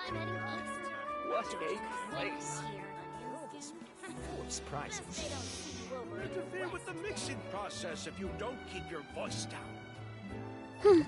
I'm heading east. What a place. Full of surprises. They don't see you over in Interfere the with the west, mixing process if you don't keep your voice down.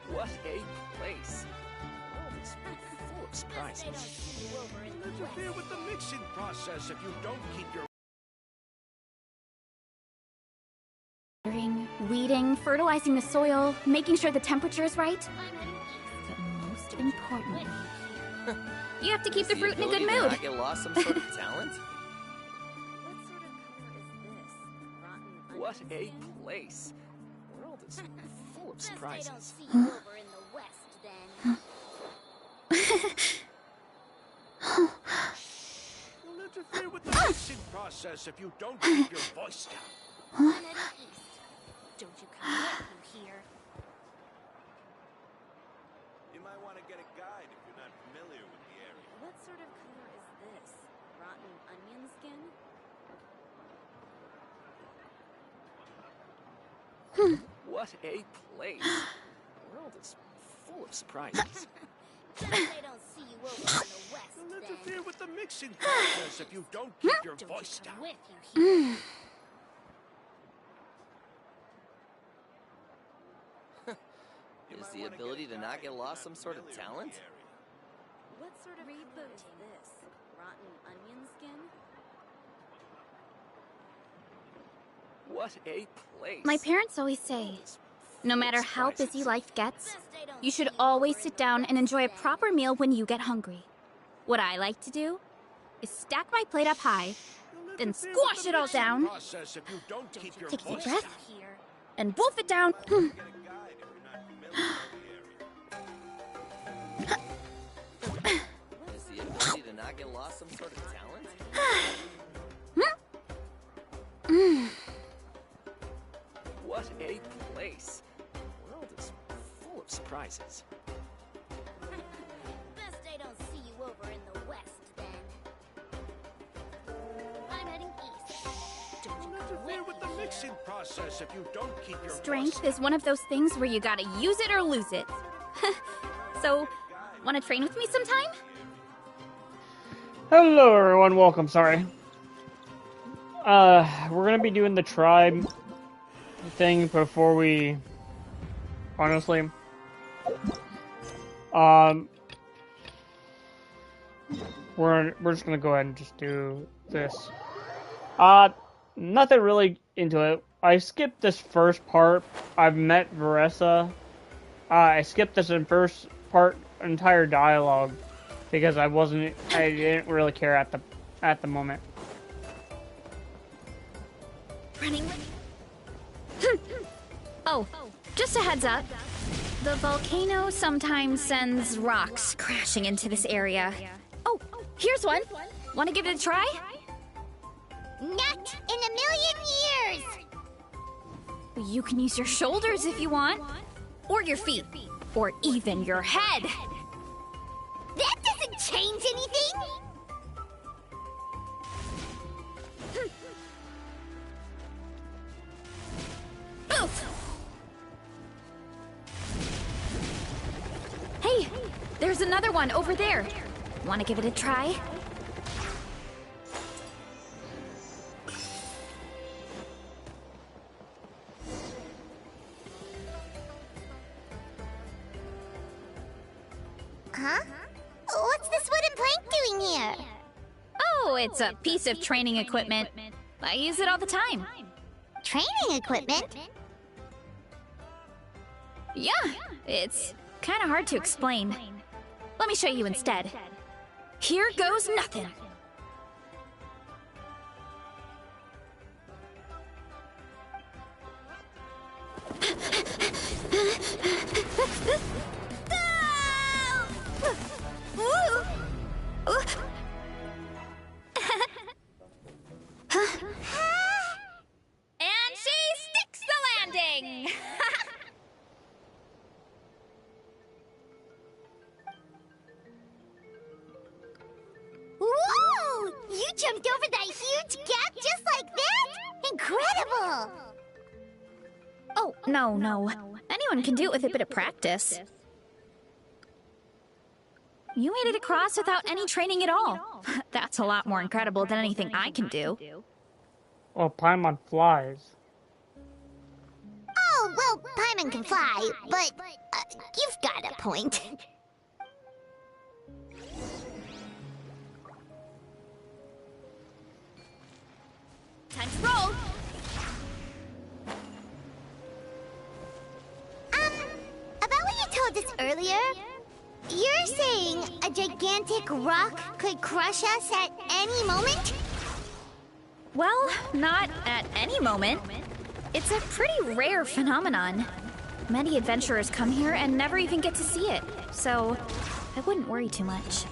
What a place. World is full of surprises. They don't see you over in the Interfere west. with the mixing process if you don't keep your Weeding, fertilizing the soil, making sure the temperature is right. I'm heading east. But most importantly, With you have to keep the Is fruit in a good ability to mood. not get lost some sort of talent? what sort of color is this? Rotten What onion a skin? place. World is full of Guess they don't surprises. see you over in the west then. You'll interfere with the mixing process if you don't keep your voice down. I'm heading east. Don't you come with you here. You might want to get a guide if you're not familiar with the area. What sort of color is this? Rotten onion skin? What a place. World is full of surprises. Guess they don't see you over in the west You'll then. interfere with the mixing process if you don't keep your Don't voice you come down. with you here. Is the ability to not get lost some sort of talent? What sort of color is this? Rotten onion skin? What a place. My parents always say, World is no full matter of how busy surprises. life gets, Guess they don't you should see you always over sit in the down and west enjoy a then. proper meal when you get hungry. What I like to do is stack my plate up high, You'll then interfere with squash the it all mixing down, process if you don't Don't keep you your Take a deep voice breath. down. here. and wolf it down. Get a guide if you're not familiar with the area. Is the ability to not get lost some sort of talent? What a place. World is full of surprises. Best they don't see you over in the west then. I'm heading east. Don't you You'll come interfere with with the me mixing here. process if you don't keep your Strength voice is one of those things where you gotta use it or lose it. So, wanna train with me sometime? Hello everyone, welcome, sorry. We're gonna be doing the tribe thing before we... Honestly. We're just gonna go ahead and just do this. Nothing really into it. I skipped this first part. I've met Varesa. I skipped this first part, entire dialogue, because I didn't really care at the moment. Running. Oh, just a heads up. The volcano sometimes sends rocks crashing into this area. Oh, here's one. Want to give it a try? Not in a million years! You can use your shoulders if you want, or your feet, or even your head. That doesn't change anything! Hey, there's another one over there. Want to give it a try? Huh? What's this wooden plank doing here? Oh, it's a piece of training equipment. I use it all the time. Training equipment? Yeah, it's kind of hard to explain. Let me show you instead. Here goes nothing. And she sticks the landing! jumped over that huge gap just like that? Incredible! Oh, no. Anyone can do it with a bit of practice. You made it across without any training at all. That's a lot more incredible than anything I can do. Well, Paimon flies. Oh, well, Paimon can fly, but you've got a point. Time to roll! About what you told us earlier, you're saying a gigantic rock could crush us at any moment? Well, not at any moment. It's a pretty rare phenomenon. Many adventurers come here and never even get to see it, so I wouldn't worry too much.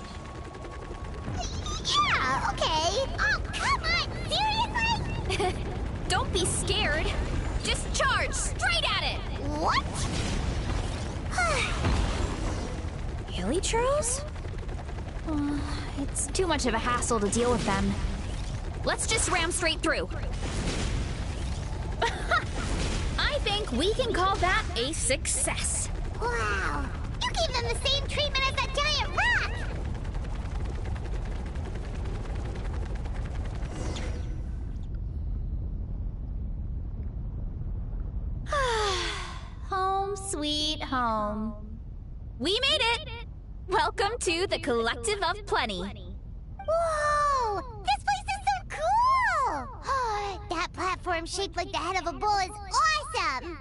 Yeah, okay. Oh, come on, seriously? Don't be scared. Just charge straight at it. What? Hilly churls? It's too much of a hassle to deal with them. Let's just ram straight through. I think we can call that a success. Wow, you gave them the same treatment as that giant rock! Home sweet home. We made it! Welcome to the Collective of Plenty. Whoa! This place is so cool! That platform shaped like the head of a bull is awesome!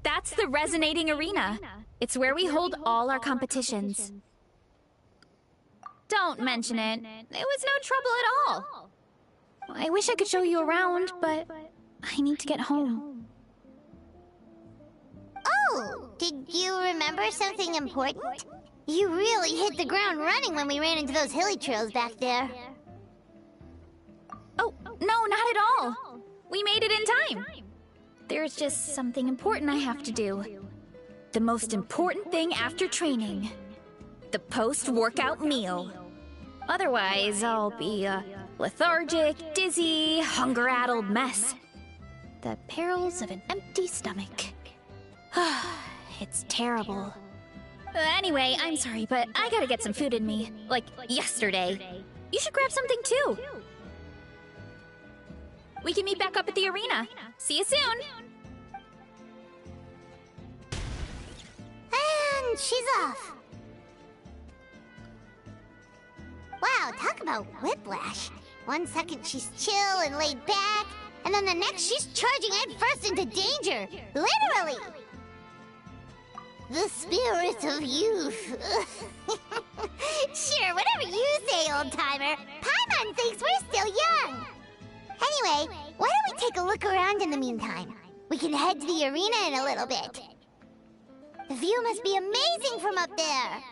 That's the Resonating Arena. It's where we hold all our competitions. Don't mention it. It was no trouble at all. I wish I could show you around, but I need to get home. Oh, did you remember something important? You really hit the ground running when we ran into those hilly trails back there. Oh, no, not at all. We made it in time. There's just something important I have to do. The most important thing after training. The post-workout meal. Otherwise, I'll be a lethargic, dizzy, hunger-addled mess. The perils of an empty stomach. It's terrible. Anyway, I'm sorry, but I gotta get some food in me. Like, yesterday. You should grab something, too. We can meet back up at the arena. See you soon! And she's off. Wow, talk about whiplash. 1 second she's chill and laid back, and then the next she's charging headfirst into danger. Literally! The spirit of youth. Sure, whatever you say, old-timer. Paimon thinks we're still young. Anyway, why don't we take a look around in the meantime? We can head to the arena in a little bit. The view must be amazing from up there.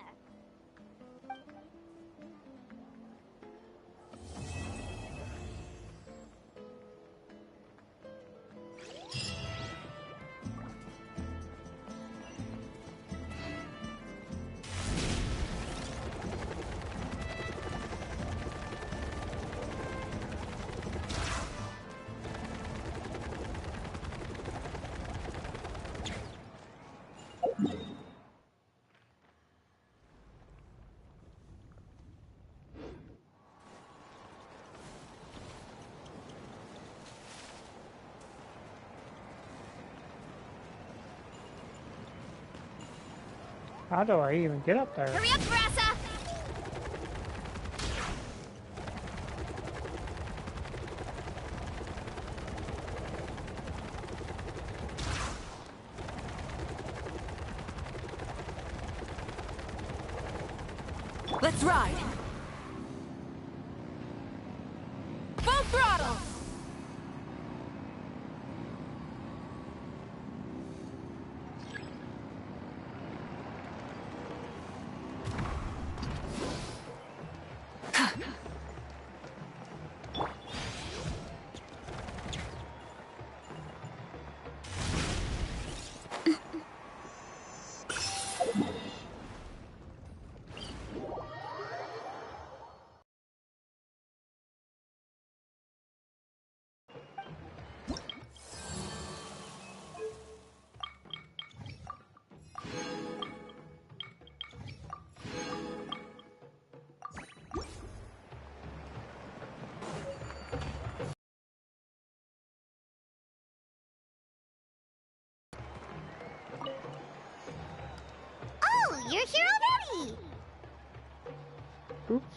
How do I even get up there? Hurry up, Varesa! Let's ride! Full throttle!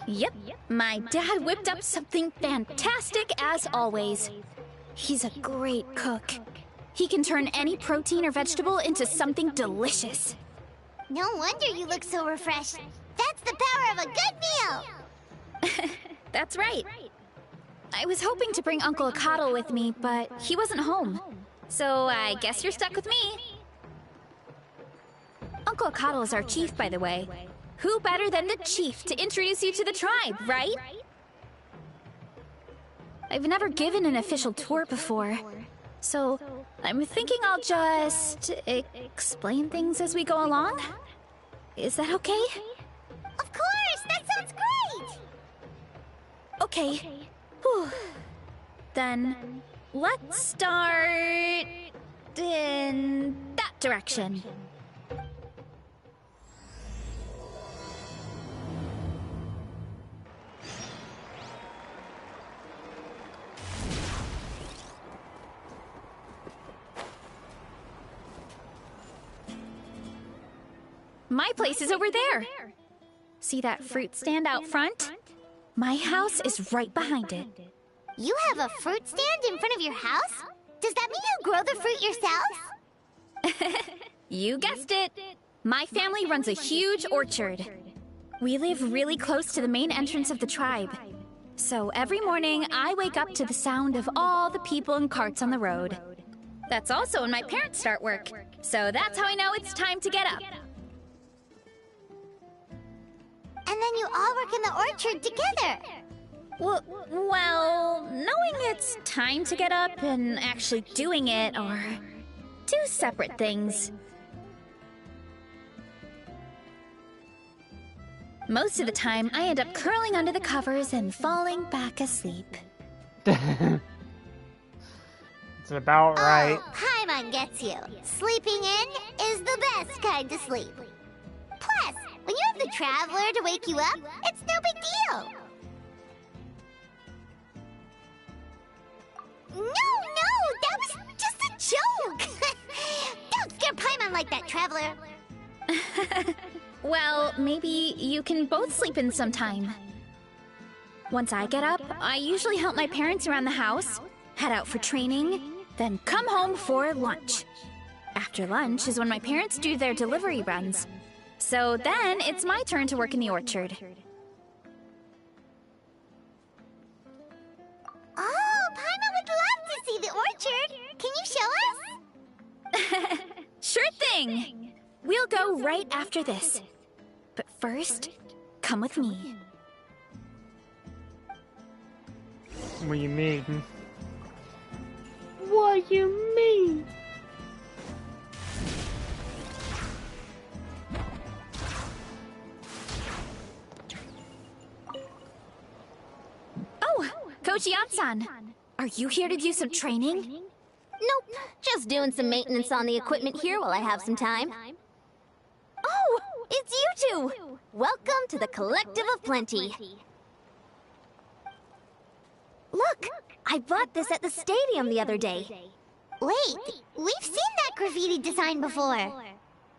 Yep, my dad whipped up something fantastic as always. He's a great cook. He can turn any protein or vegetable into something delicious. No wonder you look so refreshed. That's the power of a good meal! That's right. I was hoping to bring Uncle Akatl with me, but he wasn't home. So I guess you're stuck with me. Uncle Akatl is our chief, by the way. Who better than the chief to introduce you to the tribe, right? I've never given an official tour before, so I'm thinking I'll just explain things as we go along. Is that okay? Of course! That sounds great! Okay. Whew. Then let's start in that direction. My place is over there. See that fruit stand out front? My house is right behind it. You have a fruit stand in front of your house? Does that mean you grow the fruit yourself? You guessed it. My family runs a huge orchard. We live really close to the main entrance of the tribe. So every morning, I wake up to the sound of all the people and carts on the road. That's also when my parents start work. So that's how I know it's time to get up. And then you all work in the orchard together. Well, knowing it's time to get up and actually doing it are two separate things. Most of the time, I end up curling under the covers and falling back asleep. It's about right. Oh, Paimon gets you. Sleeping in is the best kind of sleep. Plus, when you have the Traveler to wake you up, it's no big deal. No, that was just a joke. Don't scare Paimon like that, Traveler. Well, maybe you can both sleep in sometime. Once I get up, I usually help my parents around the house, head out for training, then come home for lunch. After lunch is when my parents do their delivery runs. So then it's my turn to work in the orchard. Oh, Paimon would love to see the orchard. Can you show us? Sure thing! We'll go right after this. But first, come with me. What do you mean? What you mean? Oh, Coach Yatsan, are you here to do some training? Nope, just doing some maintenance on the equipment here while I have some time. Oh, it's you two! Welcome to the Collective of Plenty. Look, I bought this at the stadium the other day. Wait, we've seen that graffiti design before.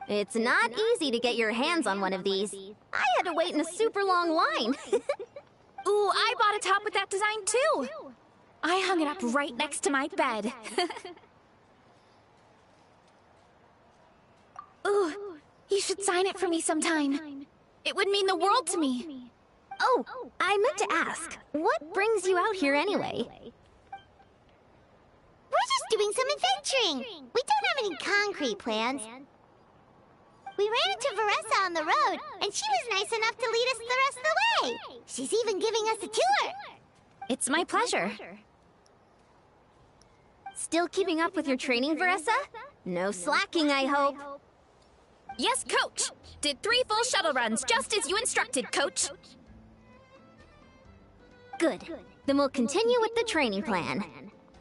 It's not easy to get your hands on one of these. I had to wait in a super long line. Ooh, I bought a top with that design too! I hung it up right next to my bed. Ooh, you should sign it for me sometime. It would mean the world to me. Oh, I meant to ask, what brings you out here anyway? We're just doing some adventuring. We don't have any concrete plans. We ran into Varesa on the road, and she was nice enough to lead us the rest of the way. She's even giving us a tour. It's my pleasure. Still keeping up with your training, Varesa? No slacking, I hope. Yes, Coach! Did 3 full shuttle runs, just as you instructed, Coach. Good. Then we'll continue with the training plan.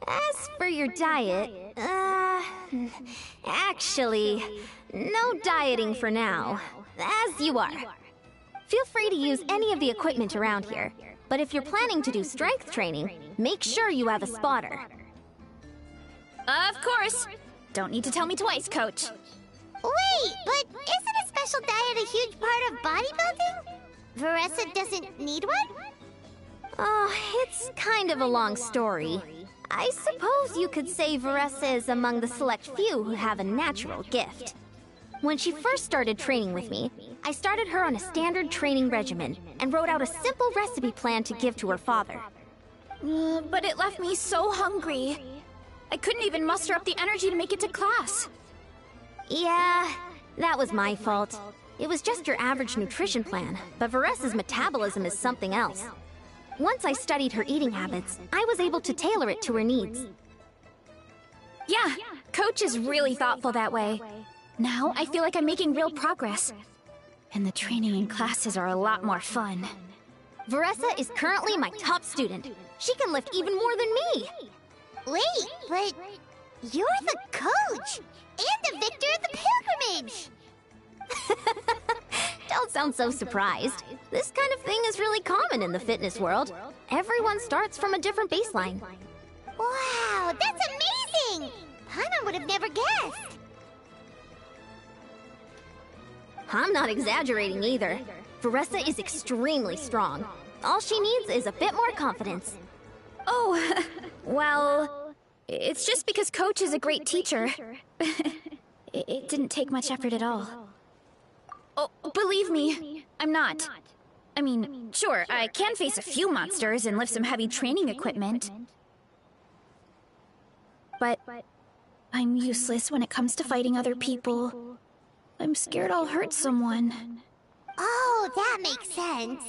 As for your diet, actually, no dieting for now. As you are. Feel free to use any of the equipment around here. But if you're planning to do strength training, make sure you have a spotter. Of course. Don't need to tell me twice, Coach. Wait, but isn't a special diet a huge part of bodybuilding? Varesa doesn't need one? Oh, it's kind of a long story. I suppose you could say Varesa is among the select few who have a natural gift. When she first started training with me, I started her on a standard training regimen and wrote out a simple recipe plan to give to her father. But it left me so hungry. I couldn't even muster up the energy to make it to class. Yeah, that was my fault. It was just your average nutrition plan, but Varesa's metabolism is something else. Once I studied her eating habits, I was able to tailor it to her needs. Yeah, Coach is really thoughtful that way. Now I feel like I'm making real progress. And the training and classes are a lot more fun. Varesa is currently my top student. She can lift even more than me. Wait, but you're the coach and the victor of the pilgrimage. Don't sound so surprised. This kind of thing is really common in the fitness world. Everyone starts from a different baseline. Wow, that's amazing! Paimon would have never guessed. I'm not exaggerating either. Varesa is extremely strong. All she needs is a bit more confidence. Oh, well, it's just because Coach is a great teacher. It didn't take much effort at all. Oh, believe me, I'm not. I mean, sure, I can face a few monsters and lift some heavy training equipment. But I'm useless when it comes to fighting other people. I'm scared I'll hurt someone. Oh, that makes sense.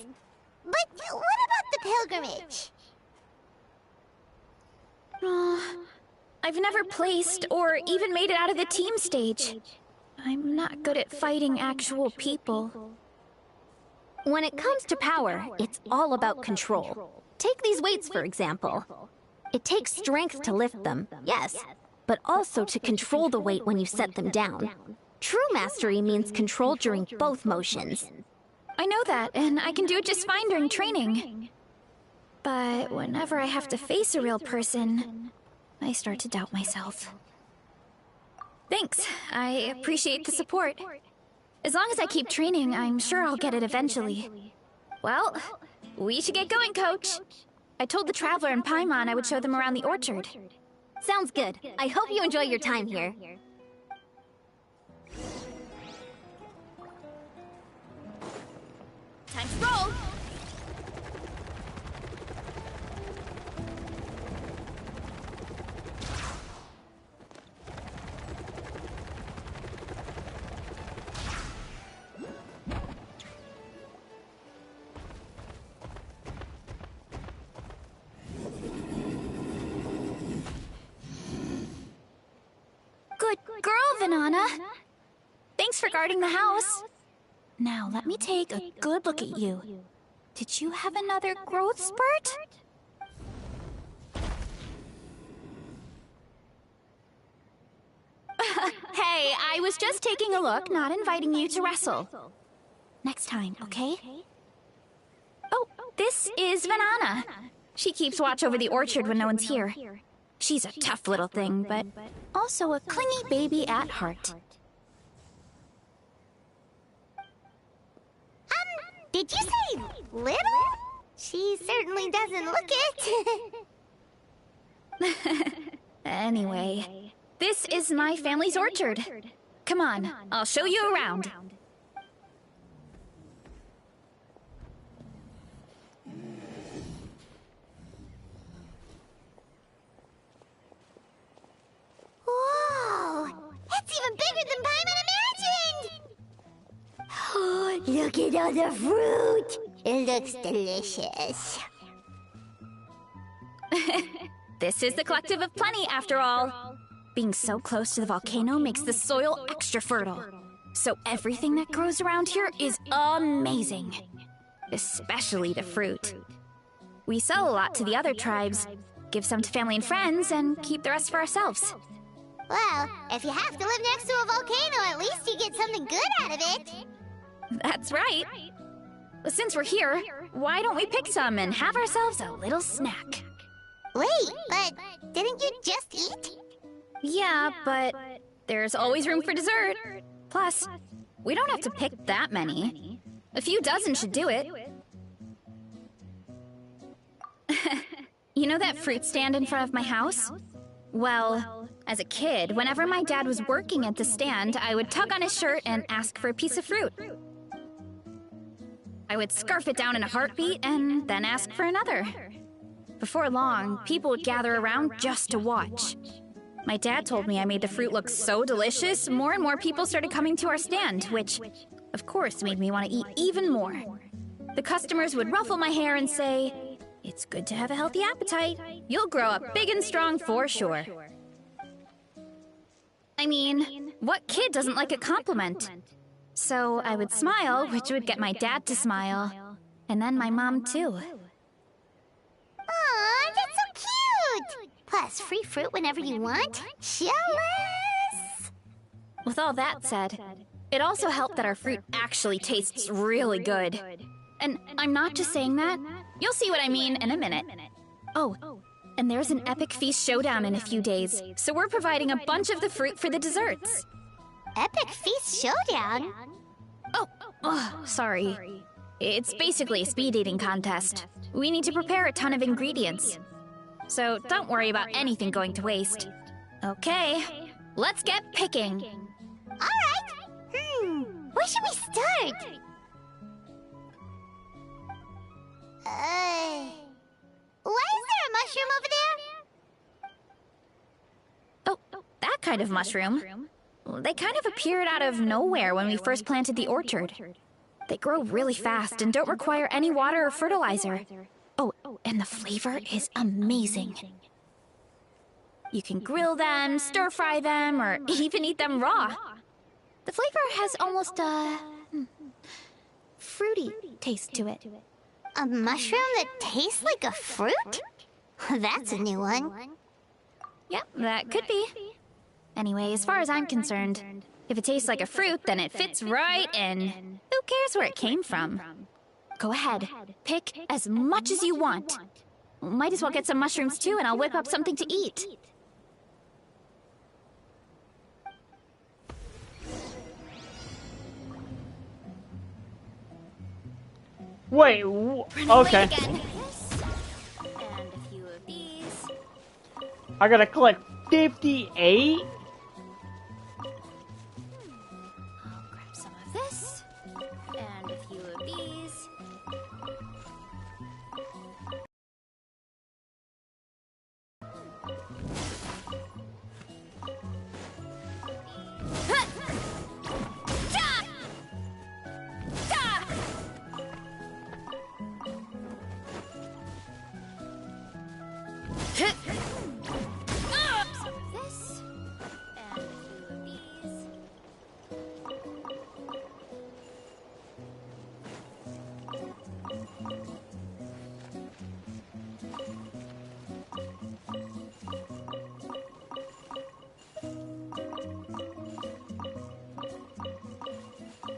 But what about the pilgrimage? I've never placed or even made it out of the team stage. I'm not good at fighting actual people. When it comes to power, it's all about control. Take these weights, for example. It takes strength to lift them, yes, but also to control the weight when you set them down. True mastery means control during both motions. I know that, and I can do it just fine during training. But whenever I have to face a real person, I start to doubt myself. Thanks. I appreciate the support. As long as I keep training, I'm sure I'll get it eventually. Well, we should get going, Coach. I told the Traveler and Paimon I would show them around the orchard. Sounds good. I hope you enjoy your time here. Time to roll! Good girl, Vanana. Thanks for guarding the house. Now, let me take a good look at you. Did you have another growth spurt? Hey, I was just taking a look, not inviting you to wrestle. Next time, okay? Oh, this is Vanana. She keeps watch over the orchard when no one's here. She's a tough little thing, but also a clingy baby at heart. Did you say little? She certainly doesn't look it. Anyway, this is my family's orchard. Come on, I'll show you around. Whoa! It's even bigger than Paimon imagined! Oh, look at all the fruit! It looks delicious. This is the Collective of Plenty, after all. Being so close to the volcano makes the soil extra fertile. So everything that grows around here is amazing. Especially the fruit. We sell a lot to the other tribes, give some to family and friends, and keep the rest for ourselves. Well, if you have to live next to a volcano, at least you get something good out of it. That's right. Since we're here, why don't we pick some and have ourselves a little snack? Wait, but didn't you just eat? Yeah, but there's always room for dessert. Plus, we don't have to pick that many. A few dozen should do it. You know that fruit stand in front of my house? Well, as a kid, whenever my dad was working at the stand, I would tug on his shirt and ask for a piece of fruit. I would scarf it down in a heartbeat and then ask for another. Before long, people would gather around just to watch. My dad told me I made the fruit look so delicious, more and more people started coming to our stand, which, of course, made me want to eat even more. The customers would ruffle my hair and say, "It's good to have a healthy appetite. You'll grow up big and strong for sure." I mean, what kid doesn't like a compliment? So I would smile, which would get my dad to smile. And then my mom, too. Aw, that's so cute! Plus, free fruit whenever you want. Jealous! With all that said, it also helped that our fruit actually tastes really good. And I'm not just saying that. You'll see what I mean in a minute. Oh, and there's an epic feast showdown in a few days, so we're providing a bunch of the fruit for the desserts. Epic Feast Showdown? Oh, sorry. It's basically a speed eating contest. We need to prepare a ton of ingredients. So don't worry about anything going to waste. Okay, let's get picking. Alright! Where should we start? Why is there a mushroom over there? Oh, that kind of mushroom. They kind of appeared out of nowhere when we first planted the orchard. They grow really fast and don't require any water or fertilizer. Oh, and the flavor is amazing. You can grill them, stir-fry them, or even eat them raw. The flavor has almost a fruity taste to it. A mushroom that tastes like a fruit? That's a new one. Yep, that could be. Anyway, as far as I'm concerned, if it tastes like a fruit, then it fits right in. Who cares where it came from? Go ahead, pick as much as you want. Might as well get some mushrooms too, and I'll whip up something to eat. Wait, okay. And a few of these. I gotta collect 58? I'll grab some of this, and a few of these.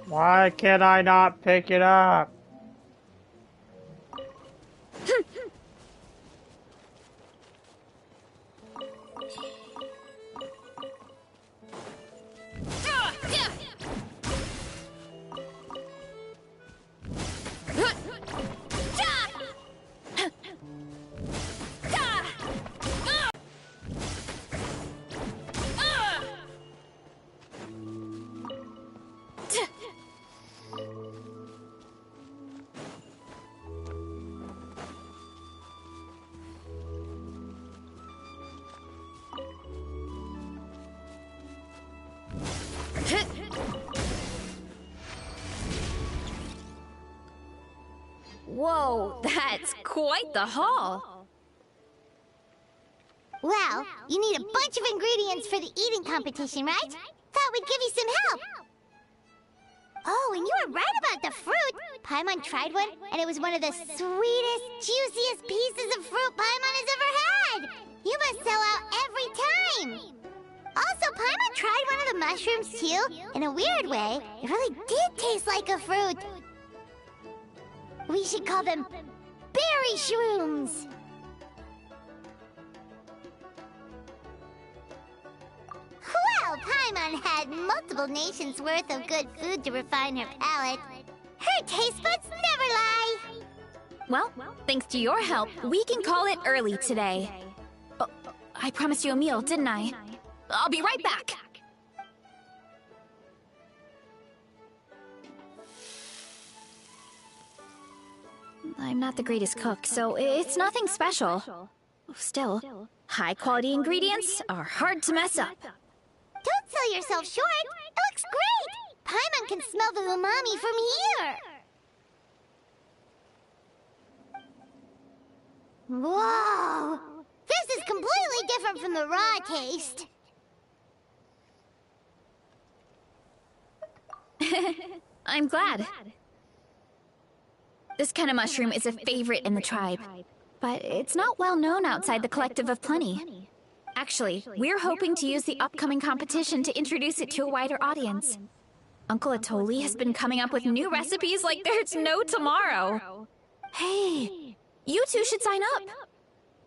Why can I not pick it up? Whoa, that's quite the haul. Well, you need a bunch of ingredients for the eating competition, right? Thought we'd give you some help. Oh, and you were right about the fruit. Paimon tried one, and it was one of the sweetest, juiciest pieces of fruit Paimon has ever had. You must sell out every time. Also, Paimon tried one of the mushrooms, too. In a weird way, it really did taste like a fruit. We should call them berry shrooms. Well, Paimon had multiple nations' worth of good food to refine her palate. Her taste buds never lie. Well, thanks to your help, we can call it early today. Oh, I promised you a meal, didn't I? I'll be right back. I'm not the greatest cook, so it's nothing special. Still, high-quality ingredients are hard to mess up. Don't sell yourself short. It looks great. Paimon can smell the umami from here. Whoa! This is completely different from the raw taste. I'm glad. This kind of mushroom is a favorite in the tribe, but it's not well known outside the Collective of Plenty. Actually, we're hoping to use the upcoming competition to introduce it to a wider audience. Uncle Atoli has been coming up with new recipes like there's no tomorrow. Hey, you two should sign up.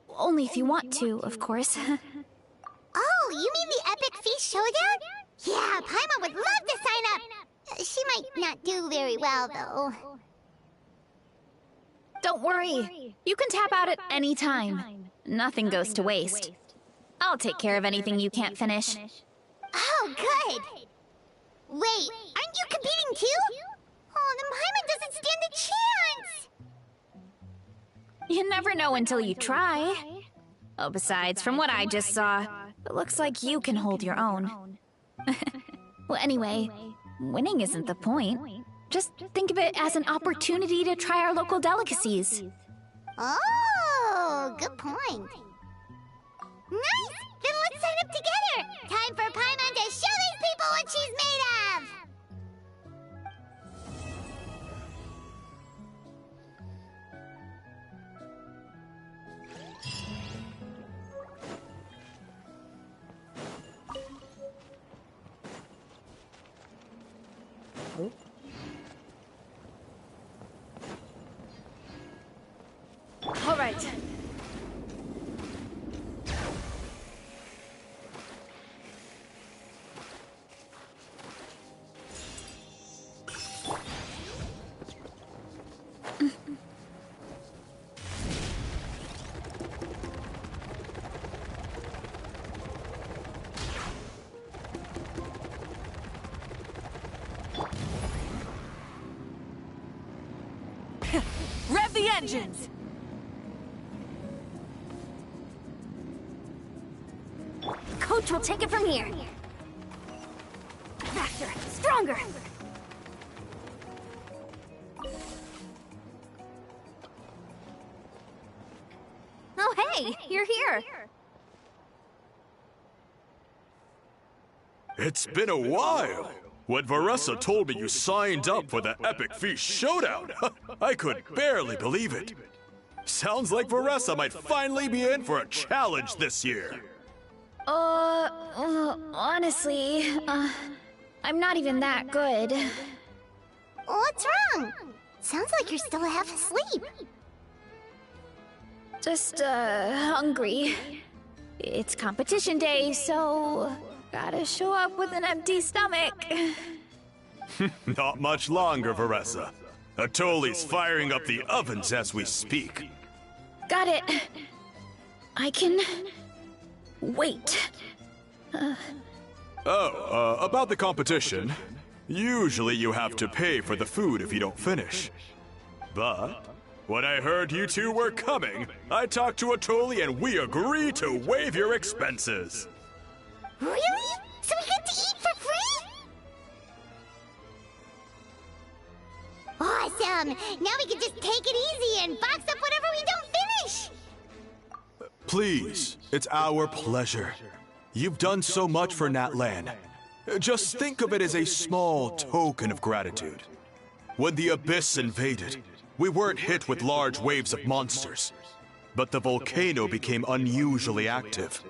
Only if you want to, of course. Oh, you mean the Epic Feast Showdown? Yeah, Paimon would love to sign up. She might not do very well, though. Don't worry. You can tap out at any time. Nothing goes to waste. I'll take care of anything you can't finish. Oh, good. Wait, aren't you competing too? Oh, then Paimon doesn't stand a chance. You never know until you try. Oh, besides, from what I just saw, it looks like you can hold your own. Well, anyway, winning isn't the point. Just think of it as an opportunity to try our local delicacies. Oh, good point. Nice! Then let's sign up together! Time for Paimon to show these people what she's made of! All right. Rev the engines! Coach will take it from here. Faster, stronger. Oh, hey, you're here. It's been a while. When Varesa told me you signed up for the Epic Feast Showdown, I could barely believe it. Sounds like Varesa might finally be in for a challenge this year. Honestly, I'm not even that good. What's wrong? Sounds like you're still half asleep. Just, hungry. It's competition day, so gotta show up with an empty stomach. Not much longer, Varesa. Atoli's firing up the ovens as we speak. Got it. I can wait. About the competition. Usually you have to pay for the food if you don't finish. But when I heard you two were coming, I talked to Atoli and we agreed to waive your expenses. Really? So we get to eat for free? Awesome! Now we can just take it easy and box up whatever we don't finish! Please, it's our pleasure. You've done so much for Natlan. Just think of it as a small token of gratitude. When the Abyss invaded, we weren't hit with large waves of monsters, but the volcano became unusually active.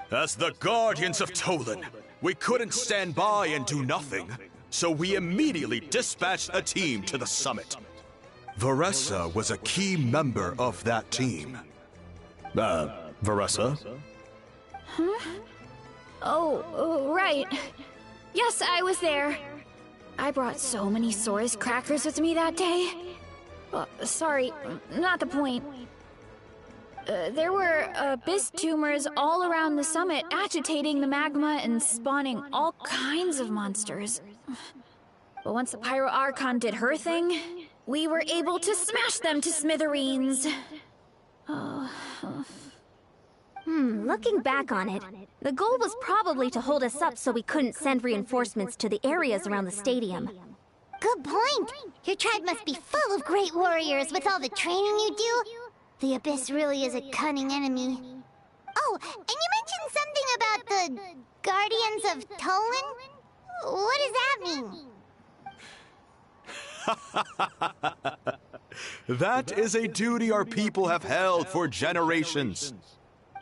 As the Guardians of Tolan, we couldn't stand by and do nothing, so we immediately dispatched a team to the summit. Varesa was a key member of that team. Varesa? Huh? Oh, right. Yes, I was there. I brought so many Saurus crackers with me that day. Sorry, not the point. There were abyss tumors all around the summit, agitating the magma and spawning all kinds of monsters. But once the Pyro Archon did her thing, we were able to smash them to smithereens. Looking back on it, the goal was probably to hold us up so we couldn't send reinforcements to the areas around the stadium. Good point. Your tribe must be full of great warriors with all the training you do. The Abyss really is a cunning enemy. Oh, and you mentioned something about the Guardians of Tolan? What does that mean? That is a duty our people have held for generations.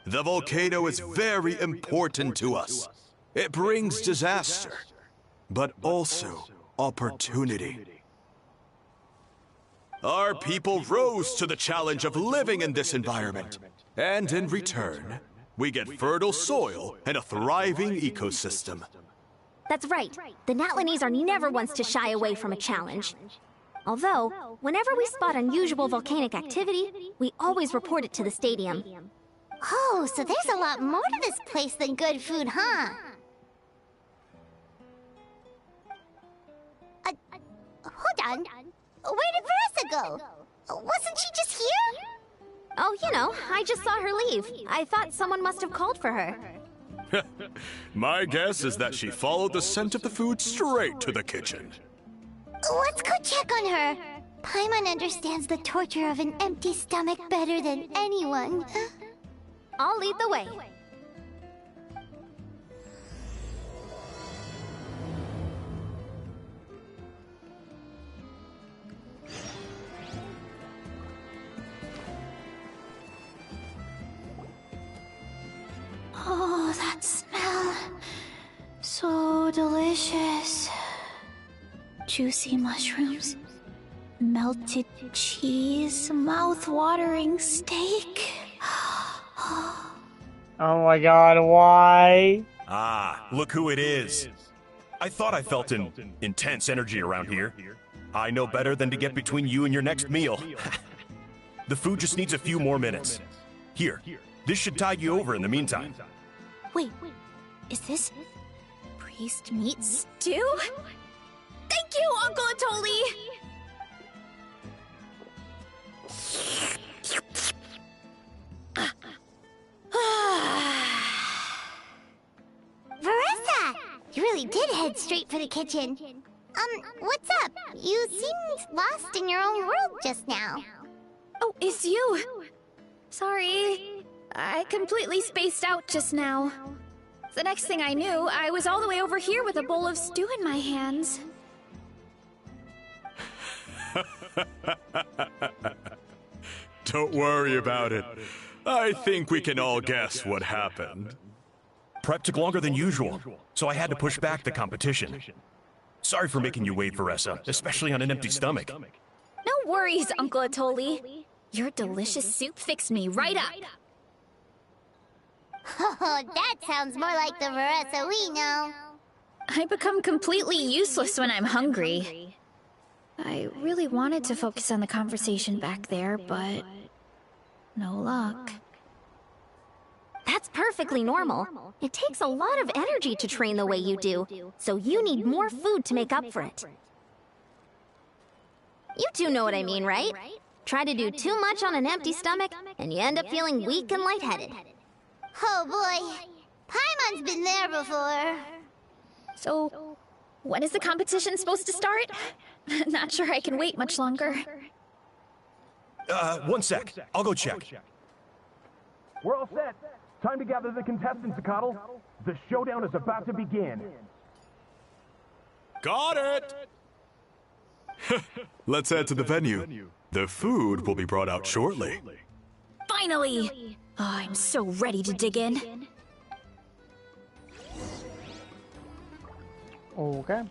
The volcano is very important to us. It brings disaster, but also opportunity. Our people rose to the challenge of living in this environment, and in return, we get fertile soil and a thriving ecosystem. That's right. The Natlanese are never ones to shy away from a challenge. Although, whenever we spot unusual volcanic activity, we always report it to the stadium. Oh, so there's a lot more to this place than good food, huh? Hold on. Where did Varesa go? Wasn't she just here? Oh, you know, I just saw her leave. I thought someone must have called for her. My guess is that she followed the scent of the food straight to the kitchen. Let's go check on her. Paimon understands the torture of an empty stomach better than anyone. I'll lead the way. Oh, that smell. So delicious. Juicy mushrooms, melted cheese, mouth-watering steak. Oh my god, why? Ah, look who it is. I thought I felt an intense energy around here. I know better than to get between you and your next meal. The food just needs a few more minutes. Here, this should tide you over in the meantime. Wait, is this priest meat stew? Thank you, Uncle Atoli! Varesa! You really did head straight for the kitchen. What's up? You seemed lost in your own world just now. Oh, it's you! Sorry, I completely spaced out just now. The next thing I knew, I was all the way over here with a bowl of stew in my hands. Don't worry about it. I think we can all guess what happened. Prep took longer than usual, so I had to push back the competition. Sorry for making you wait, Varesa, especially on an empty stomach. No worries, Uncle Atoli. Your delicious soup fixed me right up. Oh, that sounds more like the Varesa we know. I become completely useless when I'm hungry. I really wanted to focus on the conversation back there, but no luck. That's perfectly normal. It takes a lot of energy to train the way you do, so you need more food to make up for it. You two know what I mean, right? Try to do too much on an empty stomach, and you end up feeling weak and lightheaded. Oh boy, Paimon's been there before. So, when is the competition supposed to start? Not sure I can wait much longer. 1 sec. I'll go check. We're all set. Time to gather the contestants, Coddle. The showdown is about to begin. Got it! Let's head to the venue. The food will be brought out shortly. Finally! Oh, I'm so ready to dig in. Okay.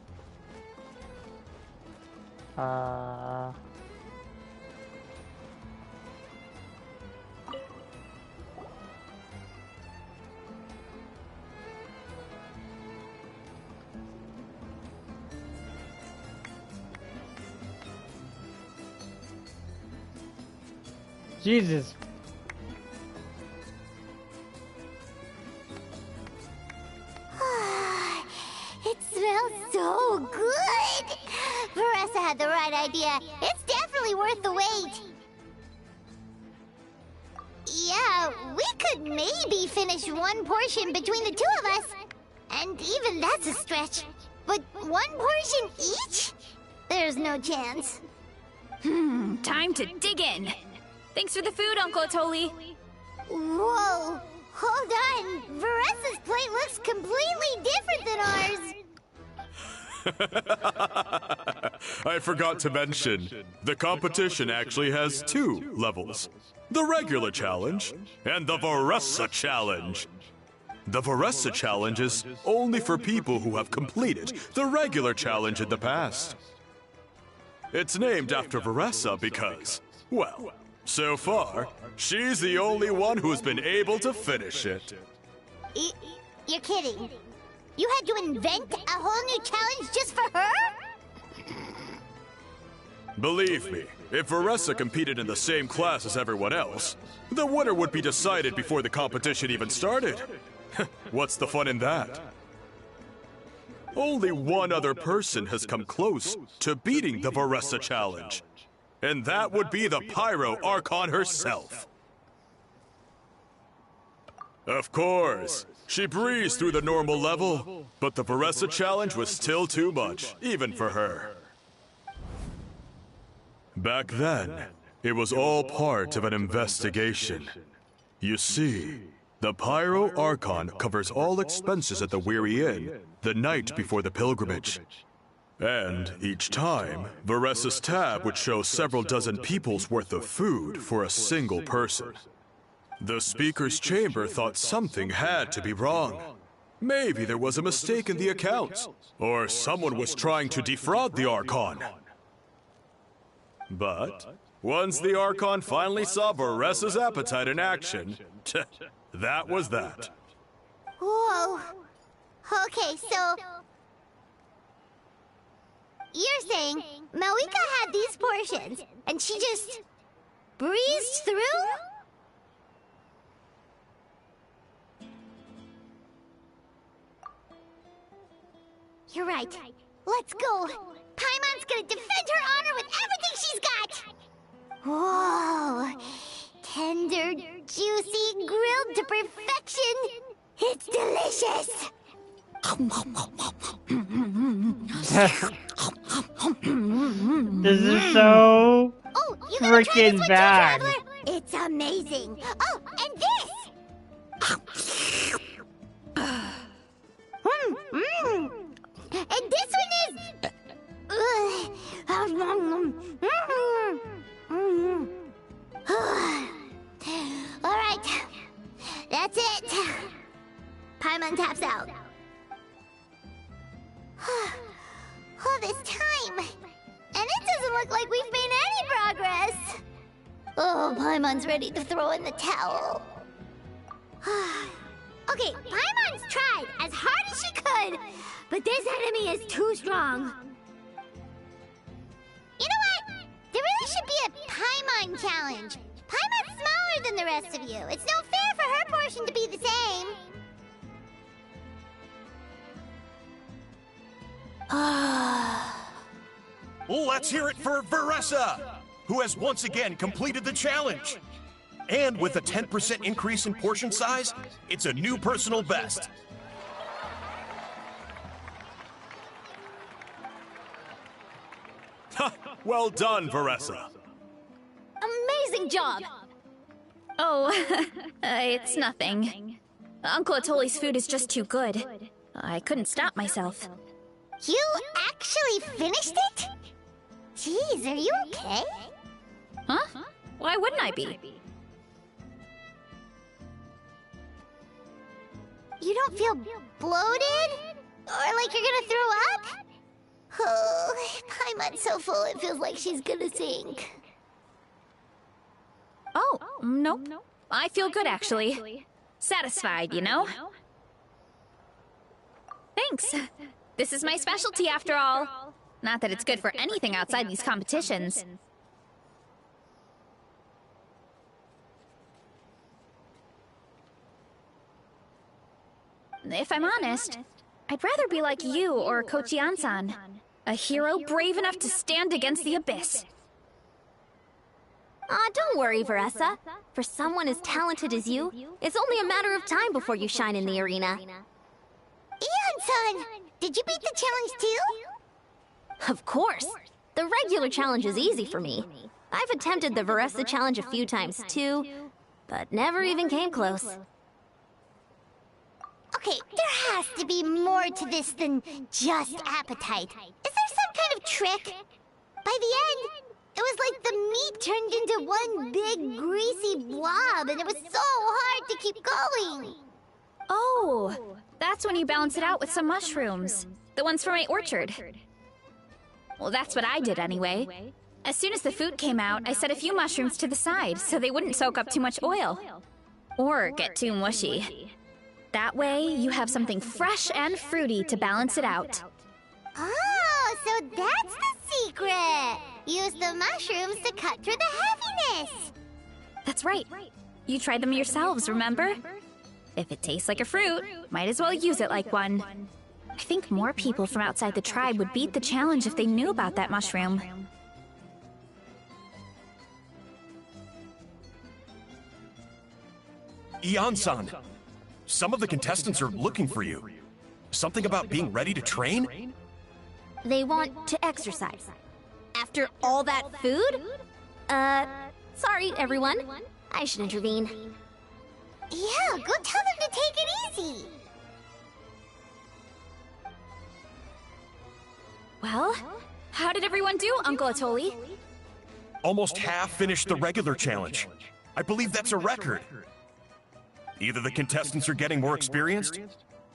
Jesus. It smells so good! Varesa had the right idea. It's definitely worth the wait. Yeah, we could maybe finish one portion between the two of us. And even that's a stretch. But one portion each? There's no chance. Time to dig in. Thanks for the food, Uncle Atoli. Whoa! Hold on! Varesa's plate looks completely different than ours! I forgot to mention, the competition actually has 2 levels. The regular challenge and the Varesa challenge. The Varesa challenge is only for people who have completed the regular challenge in the past. It's named after Varesa because, well, so far, she's the only one who's been able to finish it. You're kidding. You had to invent a whole new challenge just for her? Believe me, if Varesa competed in the same class as everyone else, the winner would be decided before the competition even started. What's the fun in that? Only one other person has come close to beating the Varesa challenge, and that would be the Pyro Archon herself. Of course, she breezed through the normal level, but the Varesa challenge was still too much, even for her. Back then, it was all part of an investigation. You see, the Pyro Archon covers all expenses at the Weary Inn the night before the pilgrimage. And each time, Varesa's tab would show several dozen people's worth of food for a single person. The speaker's chamber thought something had to be wrong. Maybe there was a mistake in the accounts, or someone was trying to defraud the Archon. But once the Archon finally saw Varesa's appetite in action, that was that. Whoa. Okay, so... You're saying Malika had these portions, and she just... breezed through? You're right. Let's go. Paimon's gonna defend her honor with everything she's got! Whoa! Tender, juicy, grilled to perfection! It's delicious! This is so you gotta try freaking this one too, bad. Traveler. It's amazing. Oh, and this! And this one is... All right, that's it. Paimon taps out. All this time, and it doesn't look like we've made any progress. Oh, Paimon's ready to throw in the towel. Okay, Paimon's tried as hard as she could, but this enemy is too strong. You know what? There really should be a Paimon challenge. Paimon's smaller than the rest of you. It's no fair for her portion to be the same. Let's hear it for Varesa, who has once again completed the challenge. And with a 10% increase in portion size, it's a new personal best. Well done, Varesa. Amazing job! Oh, it's nothing. Uncle Atoli's food is just too good. I couldn't stop myself. You actually finished it? Jeez, are you okay? Huh? Why wouldn't I be? You don't feel bloated? Or like you're gonna throw up? Oh, Paimon's so full it feels like she's gonna sink. Oh, no. I feel good, actually. Satisfied, you know? Thanks. This is my specialty, after all. Not that it's good for anything outside these competitions. If I'm honest, I'd rather be like you or Kochi-san. A hero brave enough to stand against the abyss. Aw, don't worry, Varesa. For someone as talented as you, it's only a matter of time before you shine in the arena. Ian-san, did you beat the challenge too? Of course. The regular challenge is easy for me. I've attempted the Varesa challenge a few times too, but never even came close. Okay, there has to be more to this than just appetite. Is there some kind of trick? By the end, it was like the meat turned into one big greasy blob, and it was so hard to keep going. Oh, that's when you balance it out with some mushrooms. The ones from my orchard. Well, that's what I did anyway. As soon as the food came out, I set a few mushrooms to the side so they wouldn't soak up too much oil. Or get too mushy. That way, you have something fresh and fruity to balance it out. Oh, so that's the secret! Use the mushrooms to cut through the heaviness! That's right. You tried them yourselves, remember? If it tastes like a fruit, might as well use it like one. I think more people from outside the tribe would beat the challenge if they knew about that mushroom. Ian-san, some of the contestants are looking for you. Something about being ready to train? They want to exercise. After all that food? Sorry, everyone. I should intervene. Yeah, go tell them to take it easy! Well, how did everyone do, Uncle Atoli? Almost half finished the regular challenge. I believe that's a record. Either the contestants are getting more experienced,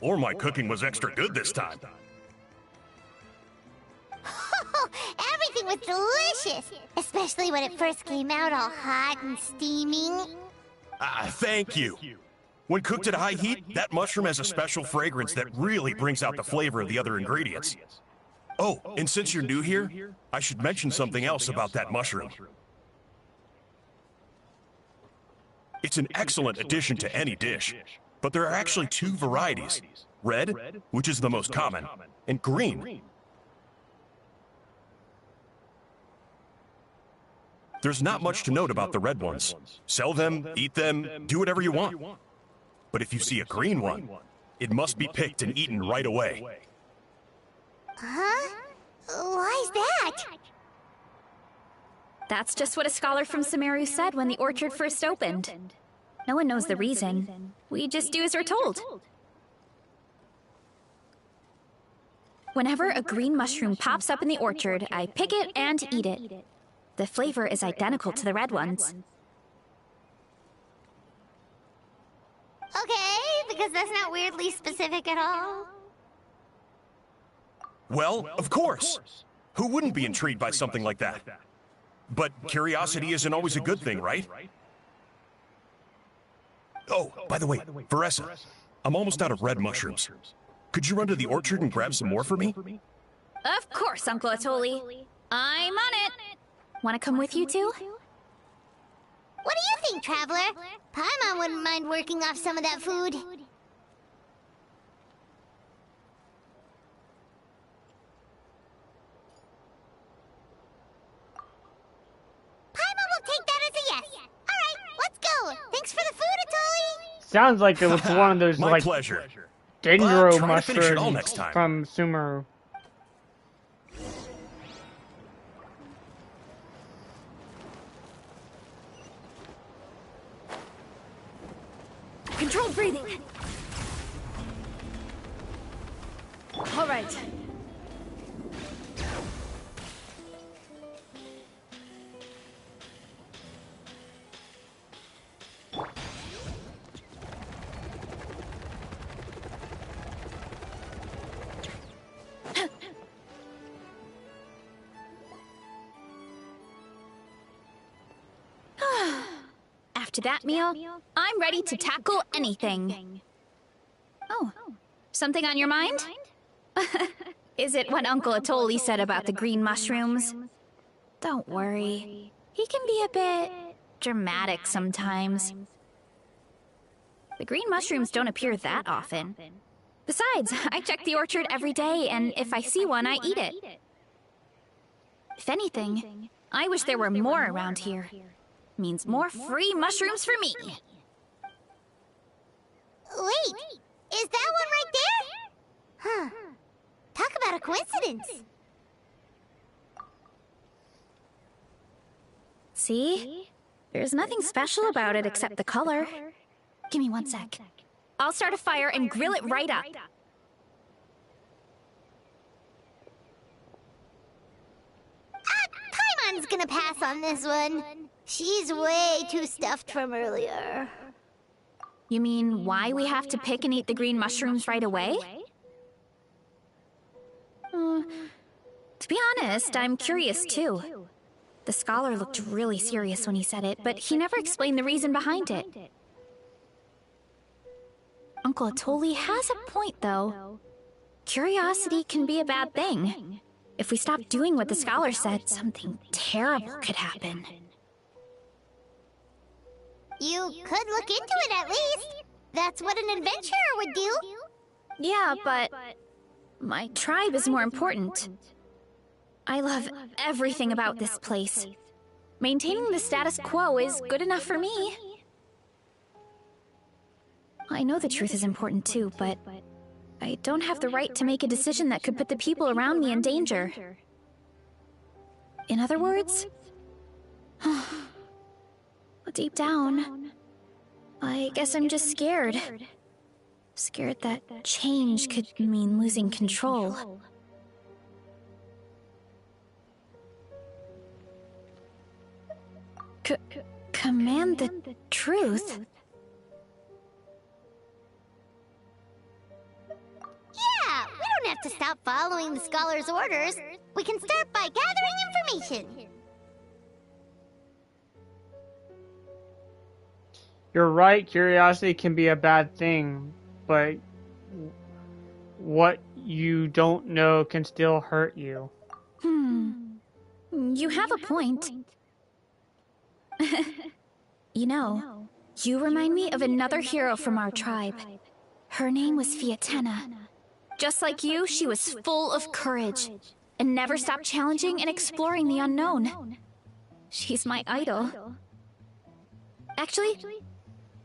or my cooking was extra good this time. Everything was delicious! Especially when it first came out all hot and steaming. Thank you. When cooked at high heat, that mushroom has a special fragrance that really brings out the flavor of the other ingredients. Oh, and since you're new here, I should mention something else about that mushroom. It's an excellent addition to any dish, but there are actually two varieties. Red, which is the most common, and green. There's not much to note about the red ones. Sell them, eat them, do whatever you want. But if you see a green one, it must be picked and eaten right away. Huh? Why's that? That's just what a scholar from Sumeru said when the orchard first opened. No one knows the reason. We just do as we're told. Whenever a green mushroom pops up in the orchard, I pick it and eat it. The flavor is identical to the red ones. Okay, because that's not weirdly specific at all. Well, of course. Who wouldn't be intrigued by something like that? But curiosity isn't always a good thing, right? Oh, by the way, Varesa, I'm almost out of red mushrooms. Could you run to the orchard and grab some more for me? Of course, Uncle Atoli. I'm on it. Want to come with you too? What do you think, Traveler? Paimon wouldn't mind working off some of that food. Paimon will take that as a yes. Alright, let's go. Thanks for the food, Atoli. Sounds like it was one of those, My like, pleasure. Dendro Try to finish it all next mushrooms time. from Sumeru. Controlled breathing. All right. After that meal, I'm ready to tackle anything. Oh, something on your mind? Is it what Uncle Atoli said about the green mushrooms? Don't worry. He can be a bit dramatic sometimes. The green mushrooms don't appear that often. Besides, I check the orchard every day, and if I see one, I eat it. If anything, I wish there were more around here. Means more free mushrooms for me. Wait, is that one right there? Huh. Talk about a coincidence. See? There's nothing special about it except the color. Give me 1 sec. I'll start a fire and grill it right up. Paimon's gonna pass on this one. She's way too stuffed from earlier. You mean why we have to pick and eat the green mushrooms right away? To be honest, I'm curious too. The scholar looked really serious when he said it, but he never explained the reason behind it. Uncle Atoli has a point, though. Curiosity can be a bad thing. If we stop doing what the scholar said, something terrible could happen. You could look into it at least. That's what an adventurer would do. Yeah, but my tribe is more important. I love everything about this place. Maintaining the status quo is good enough for me. I know the truth is important too, but I don't have the right to make a decision that could put the people around me in danger. In other words, deep down, I guess I'm just scared. Scared that change could mean losing control. Command the truth? Yeah, we don't have to stop following the scholar's orders. We can start by gathering information. You're right, curiosity can be a bad thing, but what you don't know can still hurt you. You have a point. You know, you remind me of another hero from our tribe. Her name was Fiatena. Just like you, she was full of courage and never stopped challenging and exploring the unknown. She's my idol. Actually,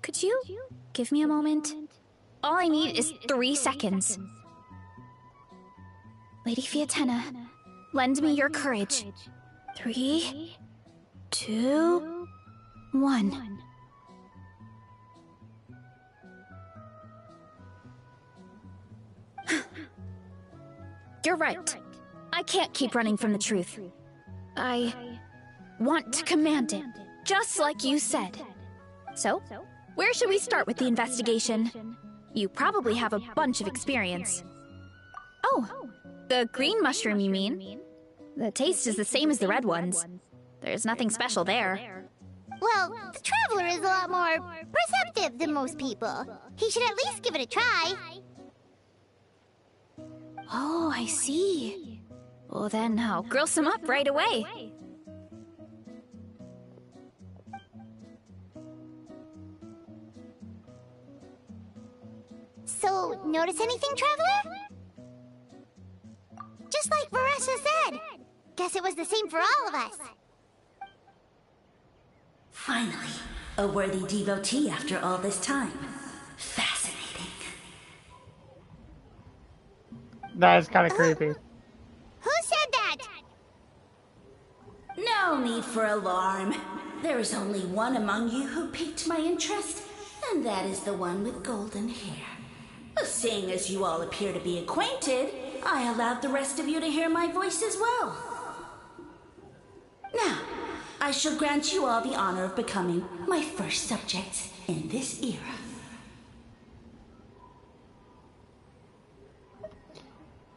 could you give me a moment? All I need is 3 seconds. Lady Fiatena, lend me your courage. 3, 2, 1. You're right. I can't keep running from the truth. I want to command it, just like you said. So, where should we start with the investigation? You probably have a bunch of experience. Oh, the green mushroom, you mean? The taste is the same as the red ones. There's nothing special there. Well, the Traveler is a lot more perceptive than most people. He should at least give it a try. Oh, I see. Well, then I'll grill some up right away. So, notice anything, Traveler? Just like Varesa said. Guess it was the same for all of us. Finally, a worthy devotee after all this time. Fascinating. That is kind of creepy. Who said that? No need for alarm. There is only one among you who piqued my interest, and that is the one with golden hair. Seeing as you all appear to be acquainted, I allowed the rest of you to hear my voice as well. Now, I shall grant you all the honor of becoming my first subjects in this era.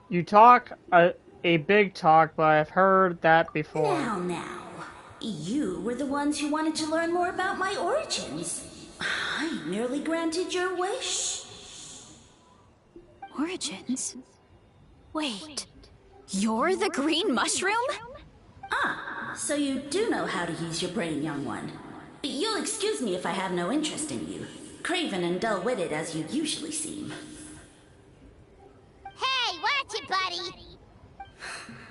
You talk a big talk, but I've heard that before. Now, you were the ones who wanted to learn more about my origins. I merely granted your wish. Origins? Wait, you're the green mushroom? Ah, so you do know how to use your brain, young one. You'll excuse me if I have no interest in you, craven and dull-witted as you usually seem. buddy!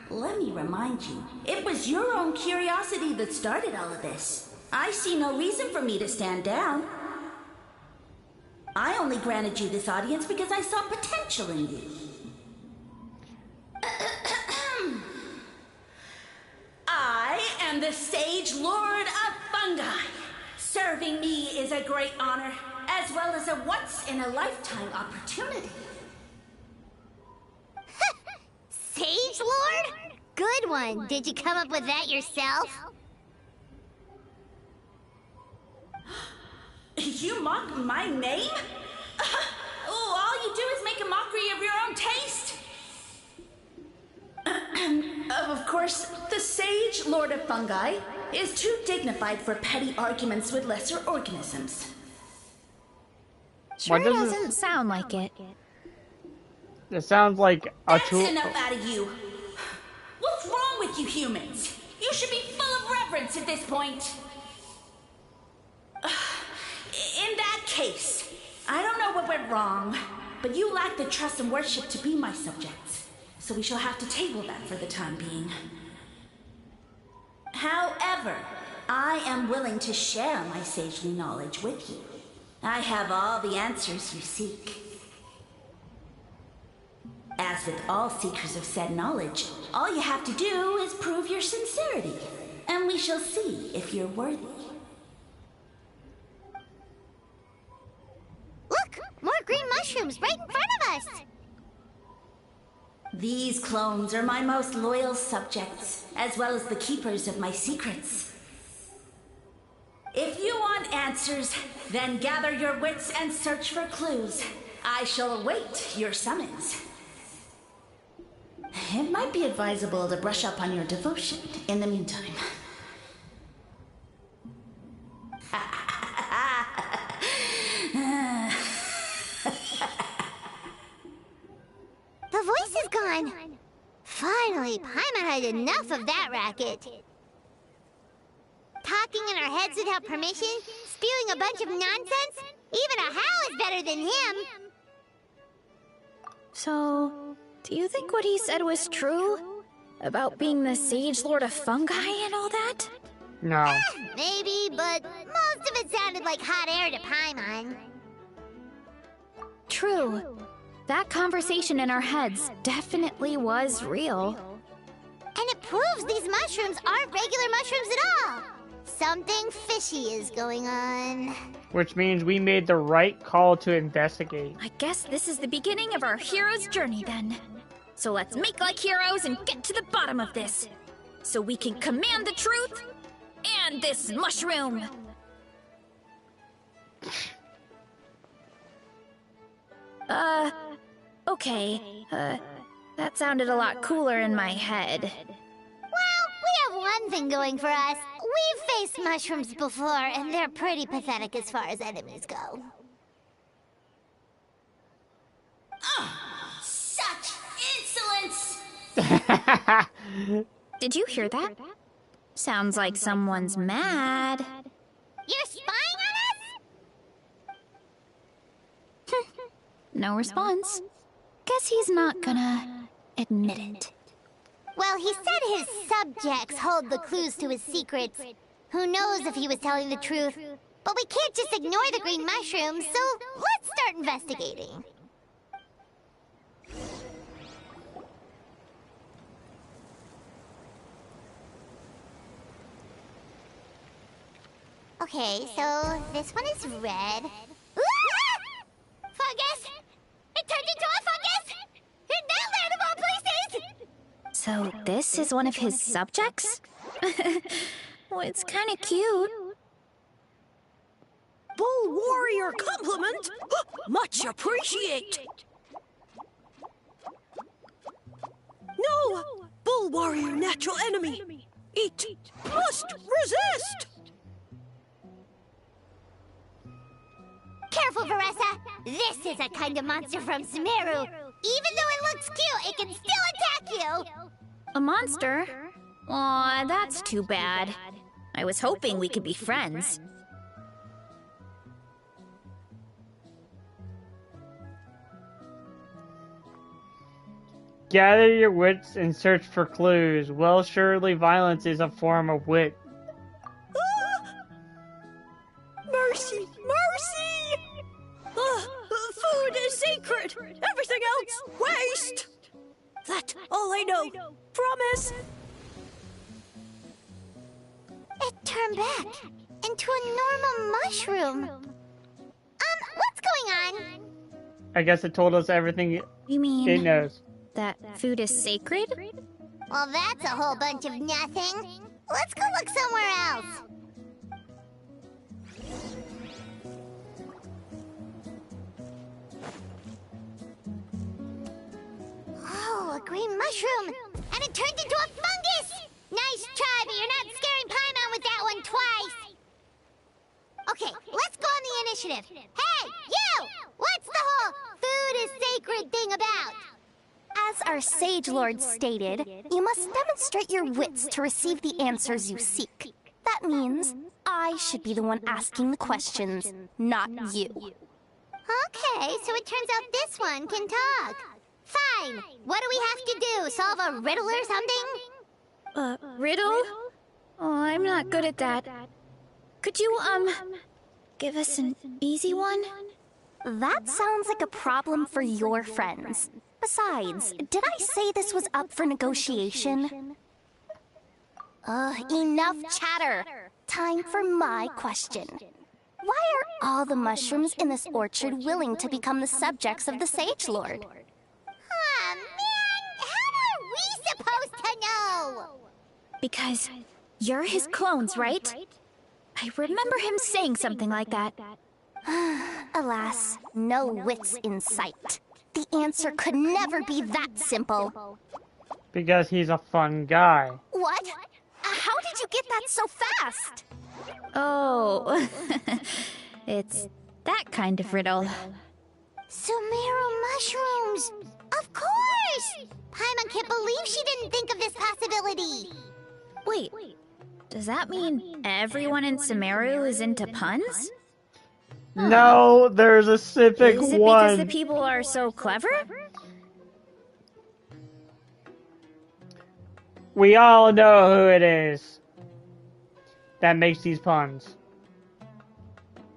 Let me remind you, it was your own curiosity that started all of this. I see no reason for me to stand down. I only granted you this audience because I saw potential in you. I am the Sage Lord of Fungi. Serving me is a great honor, as well as a once-in-a-lifetime opportunity. Sage Lord? Good one. Did you come up with that yourself? You mock my name? All you do is make a mockery of your own taste. Of course, the Sage Lord of Fungi is too dignified for petty arguments with lesser organisms. Sure doesn't sound like it. It sounds like a That's enough out of you. What's wrong with you humans? You should be full of reverence at this point. In that case, I don't know what went wrong, but you lack the trust and worship to be my subjects. So we shall have to table that for the time being. However, I am willing to share my sagely knowledge with you. I have all the answers you seek. As with all seekers of said knowledge, all you have to do is prove your sincerity, and we shall see if you're worthy. Look! More green mushrooms right in front of us! These clones are my most loyal subjects, as well as the keepers of my secrets. If you want answers, then gather your wits and search for clues. I shall await your summons. It might be advisable to brush up on your devotion in the meantime. The voice is gone. Finally, Paimon had enough of that racket. Talking in our heads without permission, spewing a bunch of nonsense. Even a Hal is better than him. So, do you think what he said was true? About being the Sage Lord of Fungi and all that? No. Maybe, but most of it sounded like hot air to Paimon. True. That conversation in our heads definitely was real. And it proves these mushrooms aren't regular mushrooms at all. Something fishy is going on. Which means we made the right call to investigate. I guess this is the beginning of our hero's journey then. So let's make like heroes and get to the bottom of this. So we can command the truth and this mushroom. Okay. That sounded a lot cooler in my head. Well, we have one thing going for us. We've faced mushrooms before, and they're pretty pathetic as far as enemies go. Such insolence! Did you hear that? Sounds like someone's mad. You're spying on us? No response. Guess he's not gonna admit it. Well, he said his subjects hold the clues to his secrets. Who knows if he was telling the truth? But we can't just ignore the green mushrooms, so let's start investigating. Okay, so this one is red. Ah! Fungus! It turned into a fungus! In Natlan of all places! So this is one of his subjects? Well, it's kind of cute. Bull warrior compliment! Much appreciate! No! Bull warrior natural enemy! Eat! Must resist! Careful, Varesa! This is a kind of monster from Sumeru! Even though it looks cute, it can still attack you! A monster? Aw, that's too bad. I was hoping we could be friends. Gather your wits and search for clues. Well, surely violence is a form of wit. Mercy! Mercy! Food is sacred! Everything else, waste! That's all I know. Promise! It turned back into a normal mushroom. What's going on? I guess it told us everything You mean it knows. that food is sacred? Well, that's a whole bunch of nothing. Let's go look somewhere else. Oh, a green mushroom! And it turned into a fungus! Nice try, but you're not scaring Paimon with that one twice! Okay, let's go on the initiative. Hey, you! What's the whole food is sacred thing about? As our Sage Lord stated, you must demonstrate your wits to receive the answers you seek. That means I should be the one asking the questions, not you. Okay, so it turns out this one can talk. Fine. What do we have to do? Solve a riddle or something? Riddle? Oh, I'm not good at that. Could you, give us an easy one? That sounds like a problem for your friends. Besides, did I say this was up for negotiation? Enough chatter. Time for my question. Why are all the mushrooms in this orchard willing to become the subjects of the Sage Lord? Aw, man! How are we supposed to know? Because you're his clones, right? I remember him saying something like that. Alas, no wits in sight. The answer could never be that simple. Because he's a fun guy. What? How did you get that so fast? Oh, it's that kind of riddle. Sumeru mushrooms! Of course! Paimon can't believe she didn't think of this possibility. Wait, does that mean everyone in Sumeru is into puns? No, there's a specific Is it one. because the people are so clever? We all know who it is that makes these puns.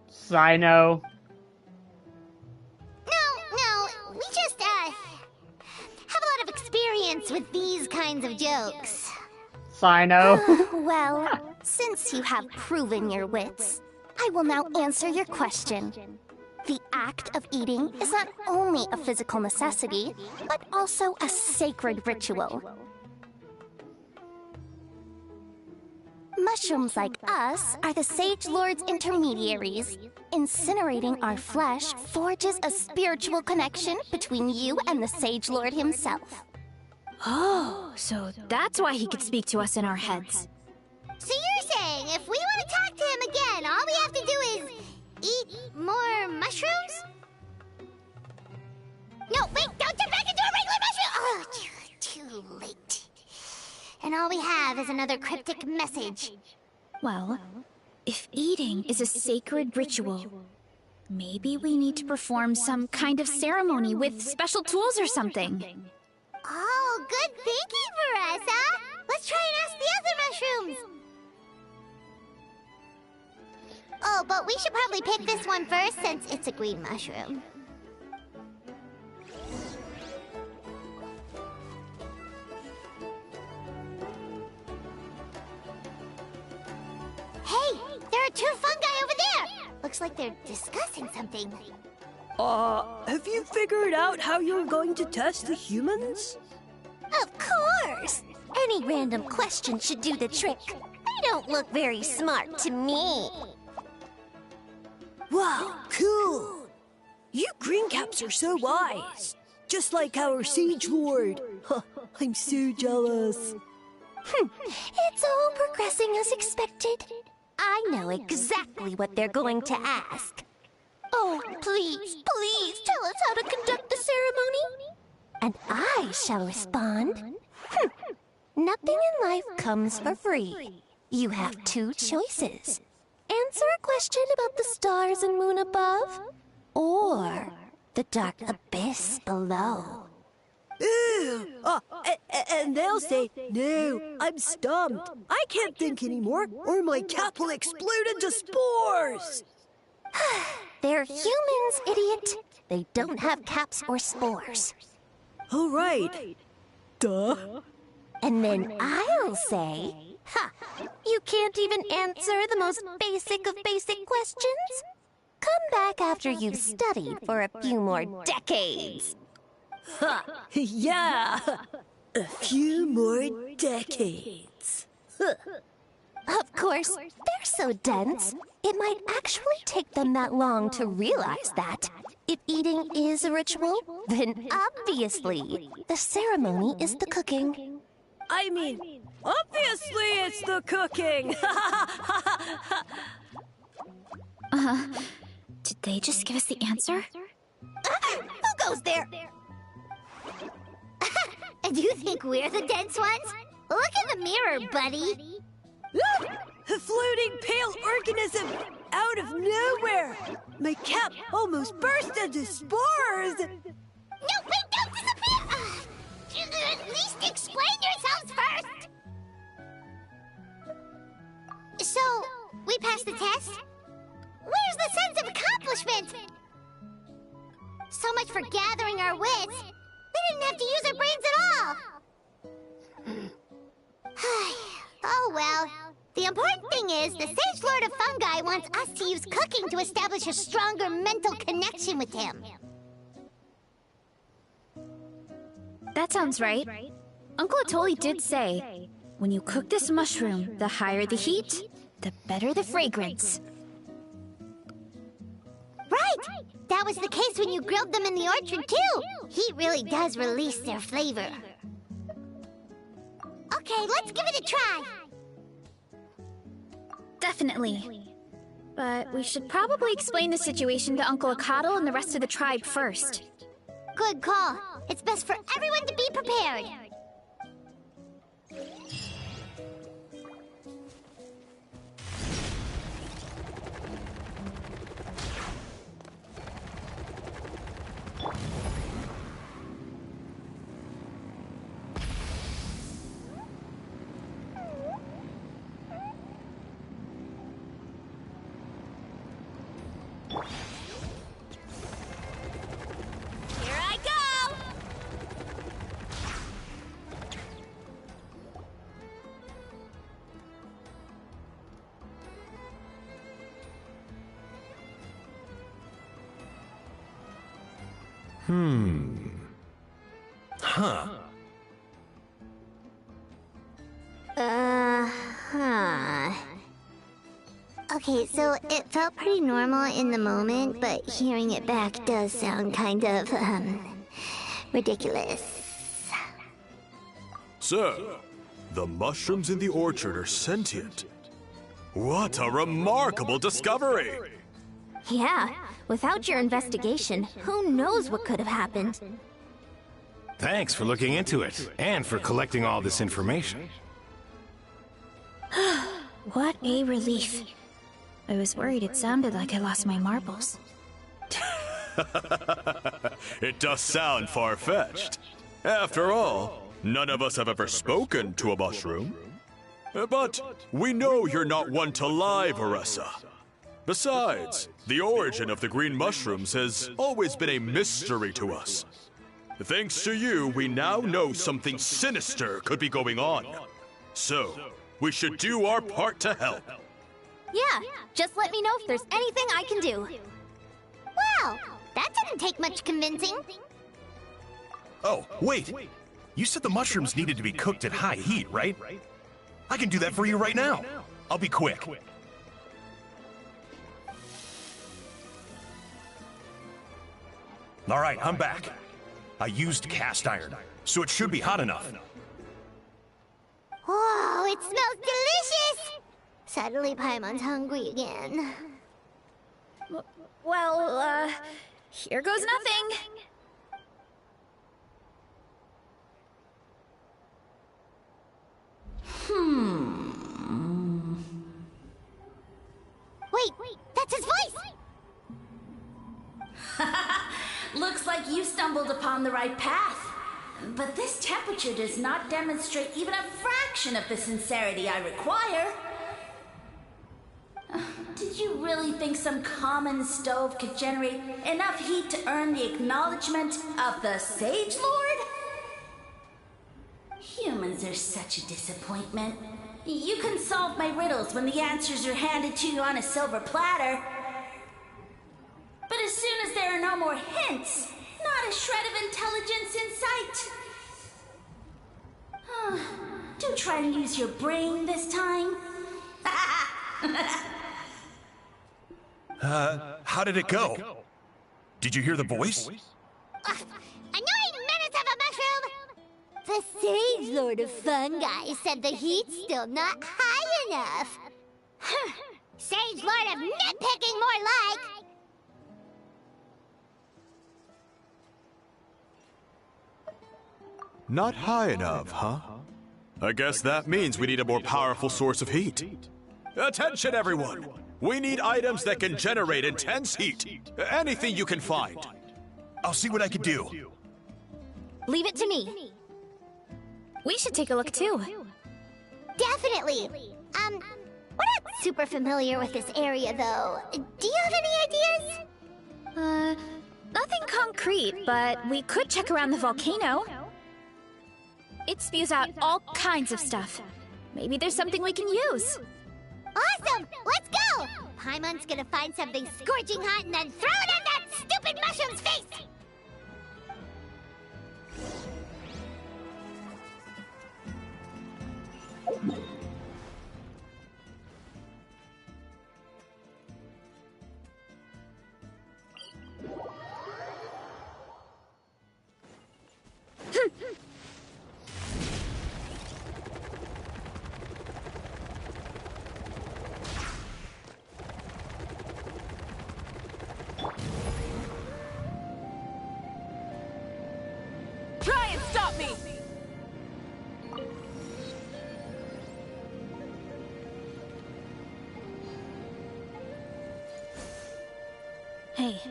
Sino. No, we just, have a lot of experience with these kinds of jokes. Sino. Well, since you have proven your wits, I will now answer your question. The act of eating is not only a physical necessity, but also a sacred ritual. Mushrooms like us are the Sage Lord's intermediaries. Incinerating our flesh forges a spiritual connection between you and the Sage Lord himself. Oh, so that's why he could speak to us in our heads. So you're saying if we want to talk to him again, all we have to do is eat more mushrooms? No, wait, don't turn back into a regular mushroom! Oh, too late. And all we have is another cryptic message. Well, if eating is a sacred ritual, maybe we need to perform some kind of ceremony with special tools or something. Oh, good thinking, Varesa! Let's try and ask the other mushrooms! Oh, but we should probably pick this one first since it's a green mushroom. Hey, there are two fungi over there! Looks like they're discussing something. Have you figured out how you're going to test the humans? Of course! Any random question should do the trick. They don't look very smart to me. Wow, cool! You greencaps are so wise. Just like our Sage Lord. I'm so jealous. It's all progressing as expected. I know exactly what they're going to ask. Oh, please tell us how to conduct the ceremony. And I shall respond. Nothing in life comes for free. You have two choices. Answer a question about the stars and moon above, or the dark abyss below. And they'll say, no, I'm stumped. I can't think anymore, or my cap will explode into spores. They're humans, idiot. They don't have caps or spores. All right. Duh. And then I'll say, you can't even answer the most basic of basic questions? Come back after you've studied for a few more decades. Yeah. A few more decades. Of course, they're so dense, it might actually take them that long to realize that. If eating is a ritual, then obviously the ceremony is the cooking. I mean, obviously it's the cooking! Did they just give us the answer? Who goes there? And you think we're the dense ones? Look in the mirror, buddy. A floating pale organism out of nowhere! My cap almost burst into spores! No, wait, don't disappear! At least explain yourselves first! So, we passed the test? Where's the sense of accomplishment? So much for gathering our wits. We didn't have to use our brains at all. Oh well. The important thing is, the Sage Lord of Fungi wants us to use cooking to establish a stronger mental connection with him. That sounds right. Uncle Atoli did say, when you cook this mushroom, the higher the heat, the better the fragrance. Right! That was the case when you grilled them in the orchard, too! Heat really does release their flavor. Okay, let's give it a try! Definitely. But we should probably explain the situation to Uncle Akatl and the rest of the tribe first. Good call. It's best for everyone to be prepared. Huh. Okay, so it felt pretty normal in the moment, but hearing it back does sound kind of, ridiculous. Sir, the mushrooms in the orchard are sentient. What a remarkable discovery! Yeah, without your investigation, who knows what could have happened? Thanks for looking into it, and for collecting all this information. What a relief. I was worried it sounded like I lost my marbles. It does sound far-fetched. After all, none of us have ever spoken to a mushroom. But we know you're not one to lie, Varesa. Besides, the origin of the green mushrooms has always been a mystery to us. Thanks to you, we now know something sinister could be going on. So, we should do our part to help. Yeah, just let me know if there's anything I can do. Wow, that didn't take much convincing. Oh, wait! You said the mushrooms needed to be cooked at high heat, right? I can do that for you right now. I'll be quick. All right, I'm back. I used cast iron, so it should be hot enough. Whoa, it smells delicious! Suddenly Paimon's hungry again. Well, here goes nothing. Wait, that's his voice! Looks like you stumbled upon the right path. But this temperature does not demonstrate even a fraction of the sincerity I require. Did you really think some common stove could generate enough heat to earn the acknowledgement of the Sage Lord? Humans are such a disappointment. You can solve my riddles when the answers are handed to you on a silver platter. But as soon as there are no more hints, not a shred of intelligence in sight. Do try and use your brain this time. How did it go? Did you hear the voice? Annoying menace of a mushroom! The Sage Lord of Fungi said the heat's still not high enough. Sage Lord of nitpicking, more like! Not high enough, huh? I guess that means we need a more powerful source of heat. Attention, everyone! We need items that can generate intense heat. Anything you can find. I'll see what I can do. Leave it to me. We should take a look too. Definitely! We're not super familiar with this area, though. Do you have any ideas? Nothing concrete, but we could check around the volcano. It spews out all kinds of stuff. Maybe there's something we can use. Awesome! Let's go! Paimon's gonna find something scorching hot and then throw it at that stupid mushroom's face! Try and stop me! Hey,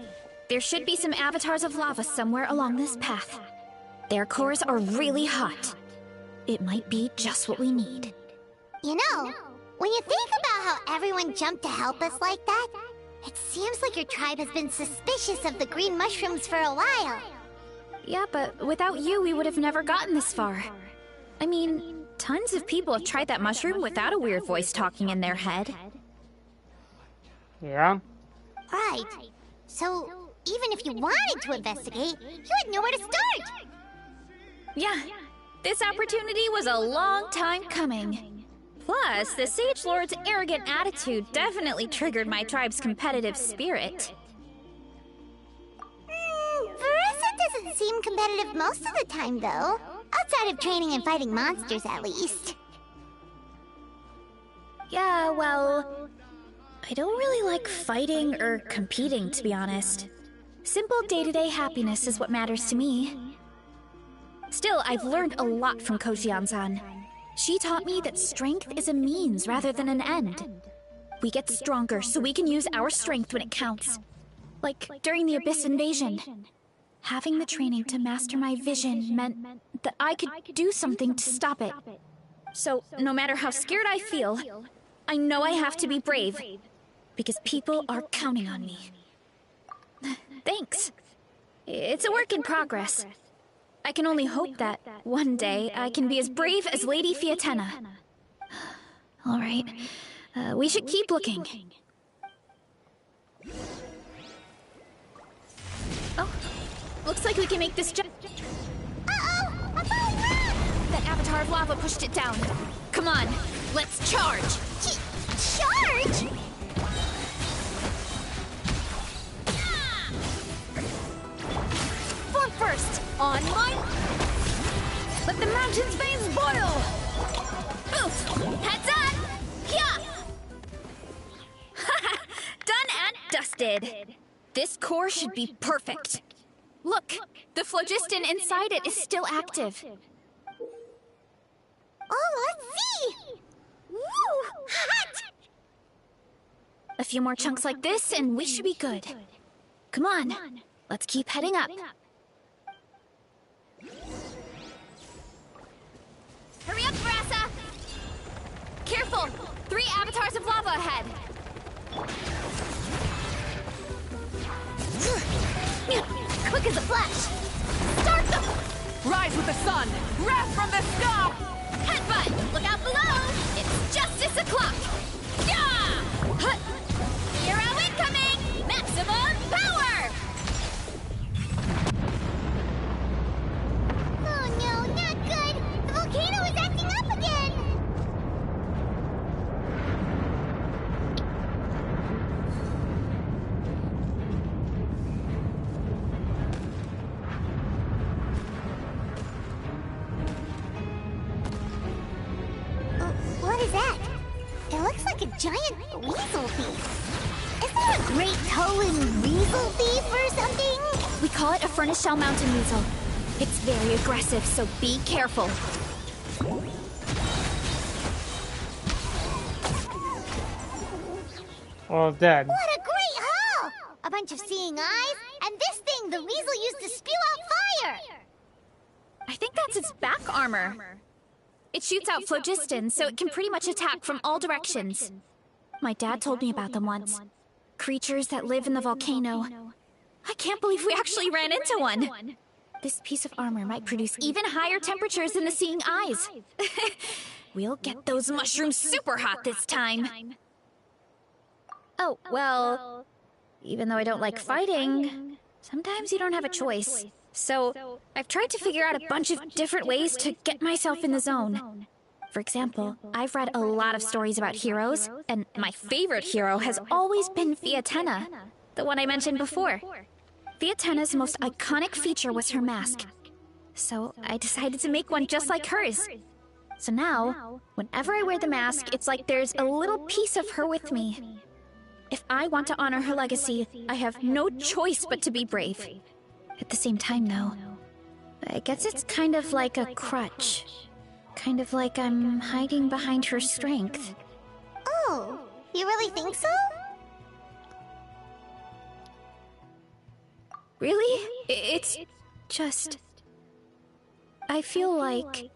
there should be some avatars of lava somewhere along this path. Their cores are really hot. It might be just what we need. You know, when you think about how everyone jumped to help us like that, it seems like your tribe has been suspicious of the green mushrooms for a while. Yeah, but without you, we would have never gotten this far. I mean, tons of people have tried that mushroom without a weird voice talking in their head. Yeah? Right. So, even if you wanted to investigate, you had nowhere to start! Yeah, this opportunity was a long time coming. Plus, the Sage Lord's arrogant attitude definitely triggered my tribe's competitive spirit. Varesa doesn't seem competitive most of the time, though. Outside of training and fighting monsters, at least. Yeah, well, I don't really like fighting or competing, to be honest. Simple day-to-day happiness is what matters to me. Still, I've learned a lot from Kojian-san. She taught me that strength is a means rather than an end. We get stronger so we can use our strength when it counts. Like during the Abyss invasion. Having the training to master my vision meant that I could do something to stop it. So, no matter how scared I feel, I know I have to be brave. Because people are counting on me. Thanks. It's a work in progress. I can only hope that one day I can be as brave as Lady Fiatena. All right, we should keep looking. Oh, looks like we can make this jump. Uh-oh! I'm falling back! That avatar of lava pushed it down. Come on, let's charge! Charge? For first, on my... Let the mountain's veins boil! Oof! Heads up! Yeah! Done and dusted. This core should be perfect. Look, the phlogiston inside it is still active. Oh, let's see! Woo! Hot! A few more chunks like this and we should be good. Come on, let's keep heading up. is a flash! Start the... Rise with the sun! Wrath from the sky! Headbutt! Look out below! It's justice o'clock! Yeah! Hut! Hero incoming! Maximum power! Oh no, not good! The volcano is acting up again! What is that? It looks like a giant weasel thief. Is there a great Tolan weasel thief or something? We call it a furnace shell mountain weasel. It's very aggressive, so be careful. Well, dead. What a great haul! A bunch of seeing eyes, and this thing the weasel used to spew out fire! I think that's its back armor. It shoots out phlogiston, so it can pretty much attack from all directions. My dad told me about them once. Creatures that live in the volcano. I can't believe we actually ran into one. This piece of armor might produce even higher temperatures than the seeing eyes. We'll get those mushrooms super hot this time. Oh, well, even though I don't like fighting, sometimes you don't have a choice. So, I've tried to figure out a bunch of different ways to get myself in the zone. For example, I've read a lot of stories about heroes, and my favorite hero has always been Fiatenna, the one I mentioned before. Fiatenna's most iconic feature was her mask. So, I decided to make one just like hers. So now, whenever I wear the mask, it's like there's a little piece of her with me. If I want to honor her legacy, I have no choice but to be brave. At the same time, though, I guess it's kind of like a crutch. Kind of like I'm hiding behind her strength. Oh, you really think so? Really? It's just... I feel like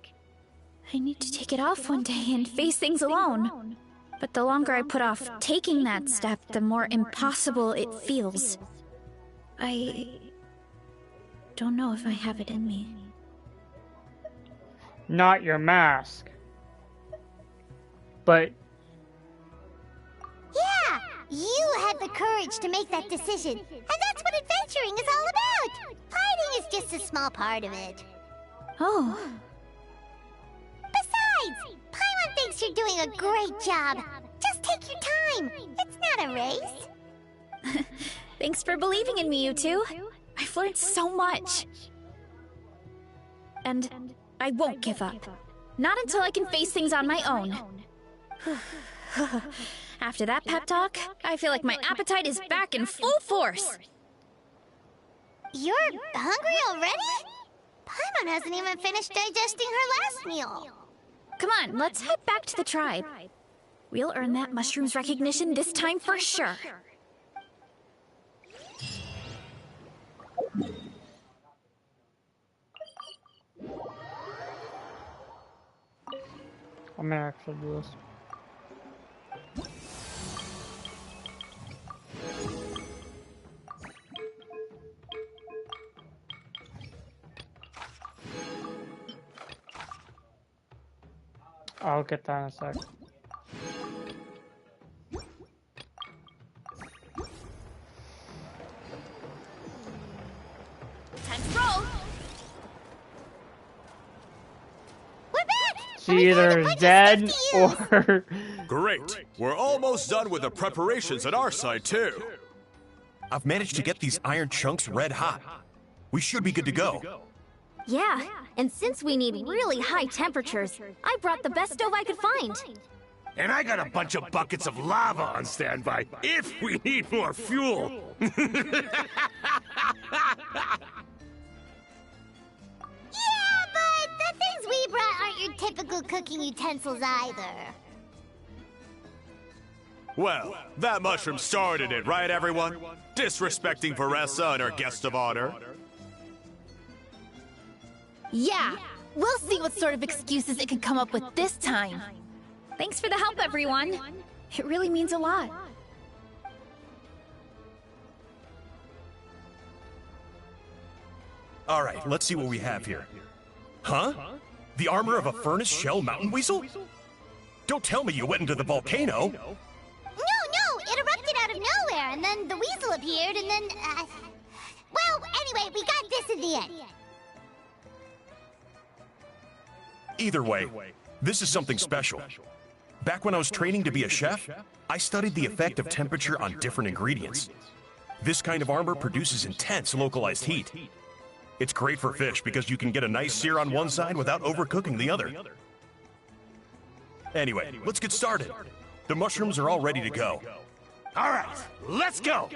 I need to take it off one day and face things alone. But the longer I put off taking that step, the more impossible it feels. I don't know if I have it in me. Not your mask. But... Yeah! You had the courage to make that decision. And that's what adventuring is all about! Fighting is just a small part of it. Oh. Besides, Paimon thinks you're doing a great job. Just take your time. It's not a race. Thanks for believing in me, you two. I've learned so much. And I won't give up. Not until I can face things on my own. After that pep talk, I feel like my appetite is back in full force. You're hungry already? Paimon hasn't even finished digesting her last meal. Come on, let's head back to the tribe. We'll earn that mushroom's recognition this time for sure. I'm gonna actually do this. I'll get that in a sec. Time to roll. We're back! She either is dead or... Great. We're almost done with the preparations at our side, too. I've managed to get these iron chunks red hot. We should be good to go. Yeah, and since we need really high temperatures, I brought the best stove I could find. And I got a bunch of buckets of lava on standby if we need more fuel. Yeah, but the things we brought aren't your typical cooking utensils either. Well, that mushroom started it, right, everyone? Disrespecting Varesa and her guest of honor. Yeah, we'll see what sort of excuses it can come up with this time. Thanks for the help, everyone. It really means a lot. Alright, let's see what we have here. Huh? The armor of a furnace shell mountain weasel? Don't tell me you went into the volcano! No, it erupted out of nowhere, and then the weasel appeared, and then, well, anyway, we got this in the end. Either way, this is something special. Back when I was training to be a chef, I studied the effect of temperature on different ingredients. This kind of armor produces intense localized heat. It's great for fish because you can get a nice sear on one side without overcooking the other. Anyway, let's get started. The mushrooms are all ready to go. All right, let's go!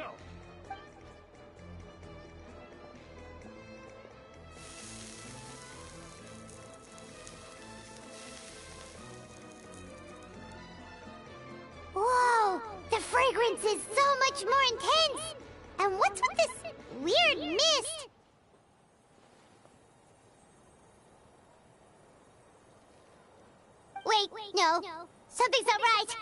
Whoa, the fragrance is so much more intense! And what's with this weird mist? Wait, no. Something's not right.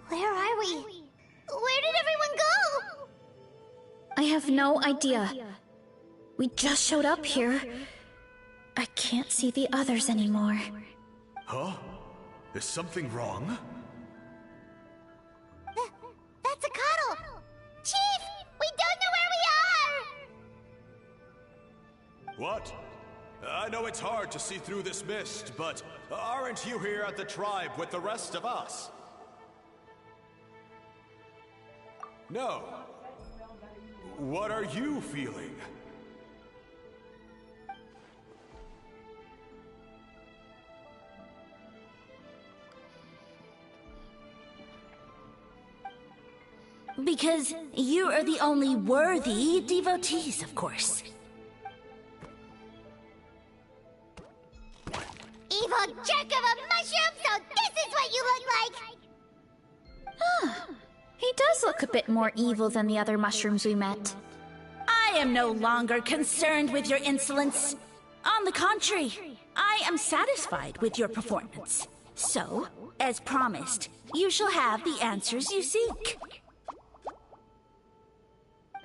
Where are we? Where did everyone go? I have no idea. We just showed up here. I can't see the others anymore. Huh? Is something wrong? That's a cuddle! Chief! We don't know where we are! What? I know it's hard to see through this mist, but aren't you here at the tribe with the rest of us? No. What are you feeling? Because you are the only worthy devotees, of course. Evil jerk of a mushroom, so this is what you look like! Huh. He does look a bit more evil than the other mushrooms we met. I am no longer concerned with your insolence. On the contrary, I am satisfied with your performance. So, as promised, you shall have the answers you seek.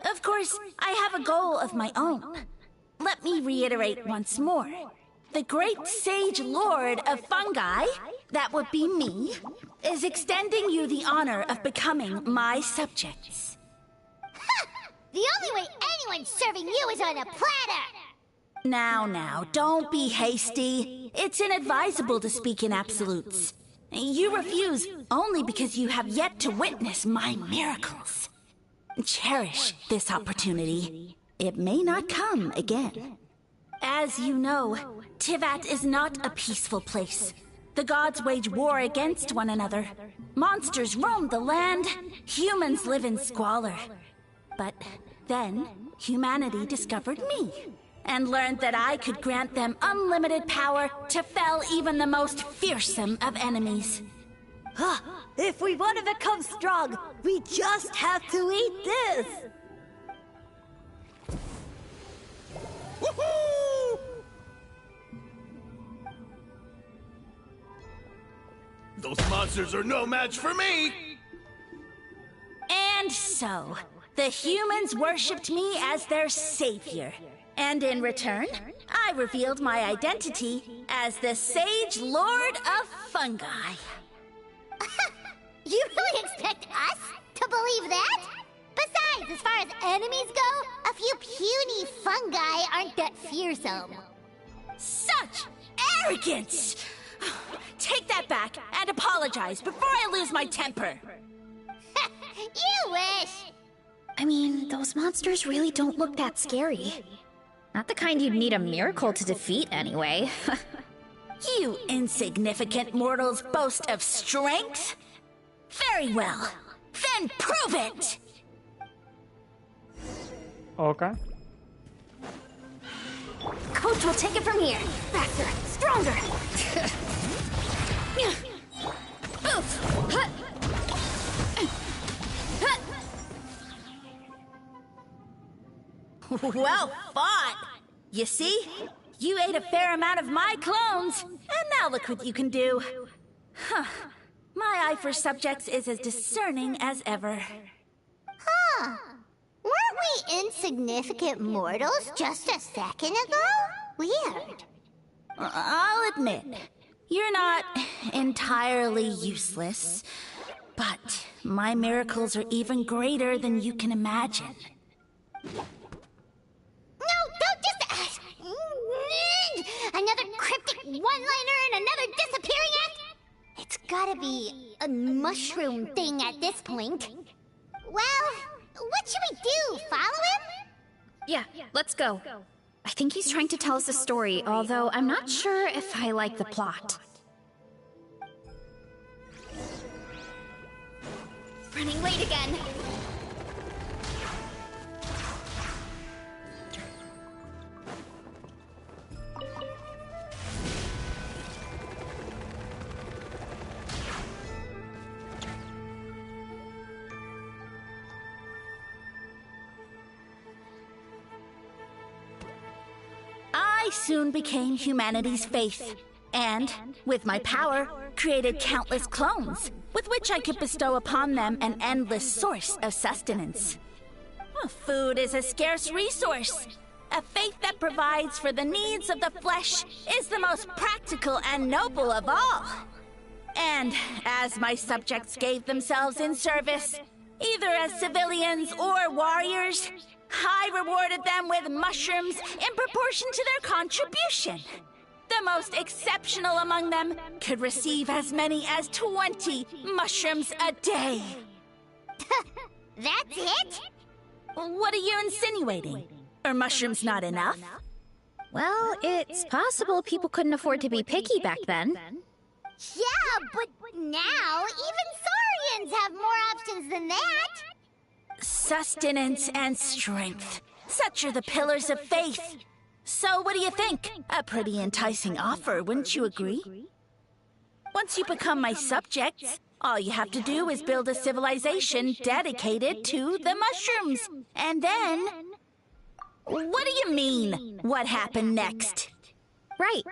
Of course, I have a goal of my own. Let me reiterate once more. The great sage lord of fungi, that would be me, is extending you the honor of becoming my subjects. Ha! The only way anyone's serving you is on a platter! Now, don't be hasty. It's inadvisable to speak in absolutes. You refuse only because you have yet to witness my miracles. Cherish this opportunity. It may not come again. As you know, Tivat is not a peaceful place. The gods wage war against one another. Monsters roam the land. Humans live in squalor. But then, humanity discovered me and learned that I could grant them unlimited power to fell even the most fearsome of enemies. If we want to become strong, we just have to eat this! Woohoo! Those monsters are no match for me! And so, the humans worshipped me as their savior. And in return, I revealed my identity as the Sage Lord of Fungi. You really expect us to believe that? Besides, as far as enemies go, a few puny fungi aren't that fearsome. Such arrogance! Take that back and apologize before I lose my temper. You wish! I mean, those monsters really don't look that scary. Not the kind you'd need a miracle to defeat, anyway. You insignificant mortals boast of strength? Very well. Then prove it! Okay. We'll take it from here. Faster, stronger. Well fought! You see? You ate a fair amount of my clones, and now look what you can do. Huh. My eye for subjects is as discerning as ever. Huh. Weren't we insignificant mortals just a second ago? Weird. I'll admit, you're not entirely useless, but my miracles are even greater than you can imagine. No, don't just... another cryptic one-liner and another disappearing act? It's gotta be a mushroom thing at this point. Well, what should we do? Follow him? Yeah, let's go. I think he's trying to tell us a story, although I'm not sure if I like the plot. Running late again. I soon became humanity's faith, and, with my power, created countless clones, with which I could bestow upon them an endless source of sustenance. Food is a scarce resource. A faith that provides for the needs of the flesh is the most practical and noble of all. And as my subjects gave themselves in service, either as civilians or warriors, I rewarded them with mushrooms in proportion to their contribution. The most exceptional among them could receive as many as 20 mushrooms a day. That's it? What are you insinuating? Are mushrooms not enough? Well, it's possible people couldn't afford to be picky back then. Yeah, but now even Saurians have more options than that. Sustenance and strength. Such are the pillars of faith. So what do you think? A pretty enticing offer, wouldn't you agree? Once you become my subjects, all you have to do is build a civilization dedicated to the mushrooms. And then... What do you mean, what happened next? Right.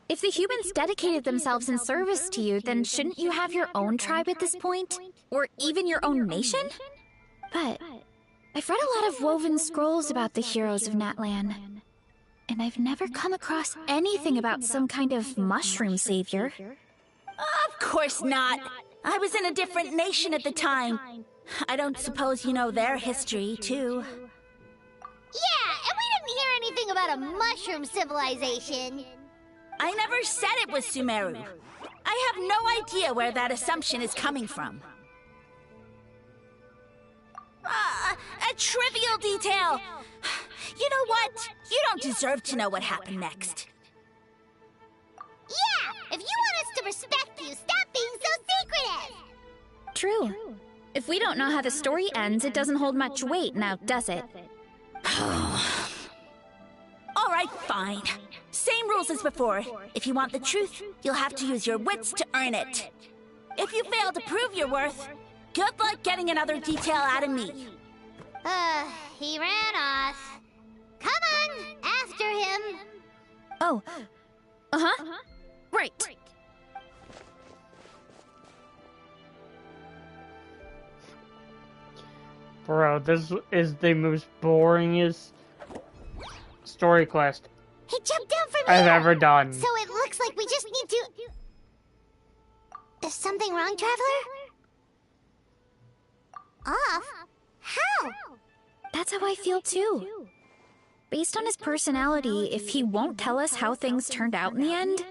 If the humans dedicated themselves in service to you, then shouldn't you have your own tribe at this point? Or even your own nation? But I've read a lot of woven scrolls about the heroes of Natlan, and I've never come across anything about some kind of mushroom savior. Of course not. I was in a different nation at the time. I don't suppose you know their history, too. Yeah, and we didn't hear anything about a mushroom civilization. I never said it was Sumeru. I have no idea where that assumption is coming from. A trivial detail! You know what? You don't deserve to know what happened next. Yeah! If you want us to respect you, stop being so secretive! True. If we don't know how the story ends, it doesn't hold much weight now, does it? All right, fine. Same rules as before. If you want the truth, you'll have to use your wits to earn it. If you fail to prove your worth, good luck getting another detail out of me. He ran off. Come on, after him. Oh. Uh-huh. Right. Bro, this is the most boringest story quest He jumped down from I've here. ever done. So it looks like we just need to... Is something wrong, Traveler? Off? How? That's how I feel too. Based on his personality, if he won't tell us how things turned out in the end,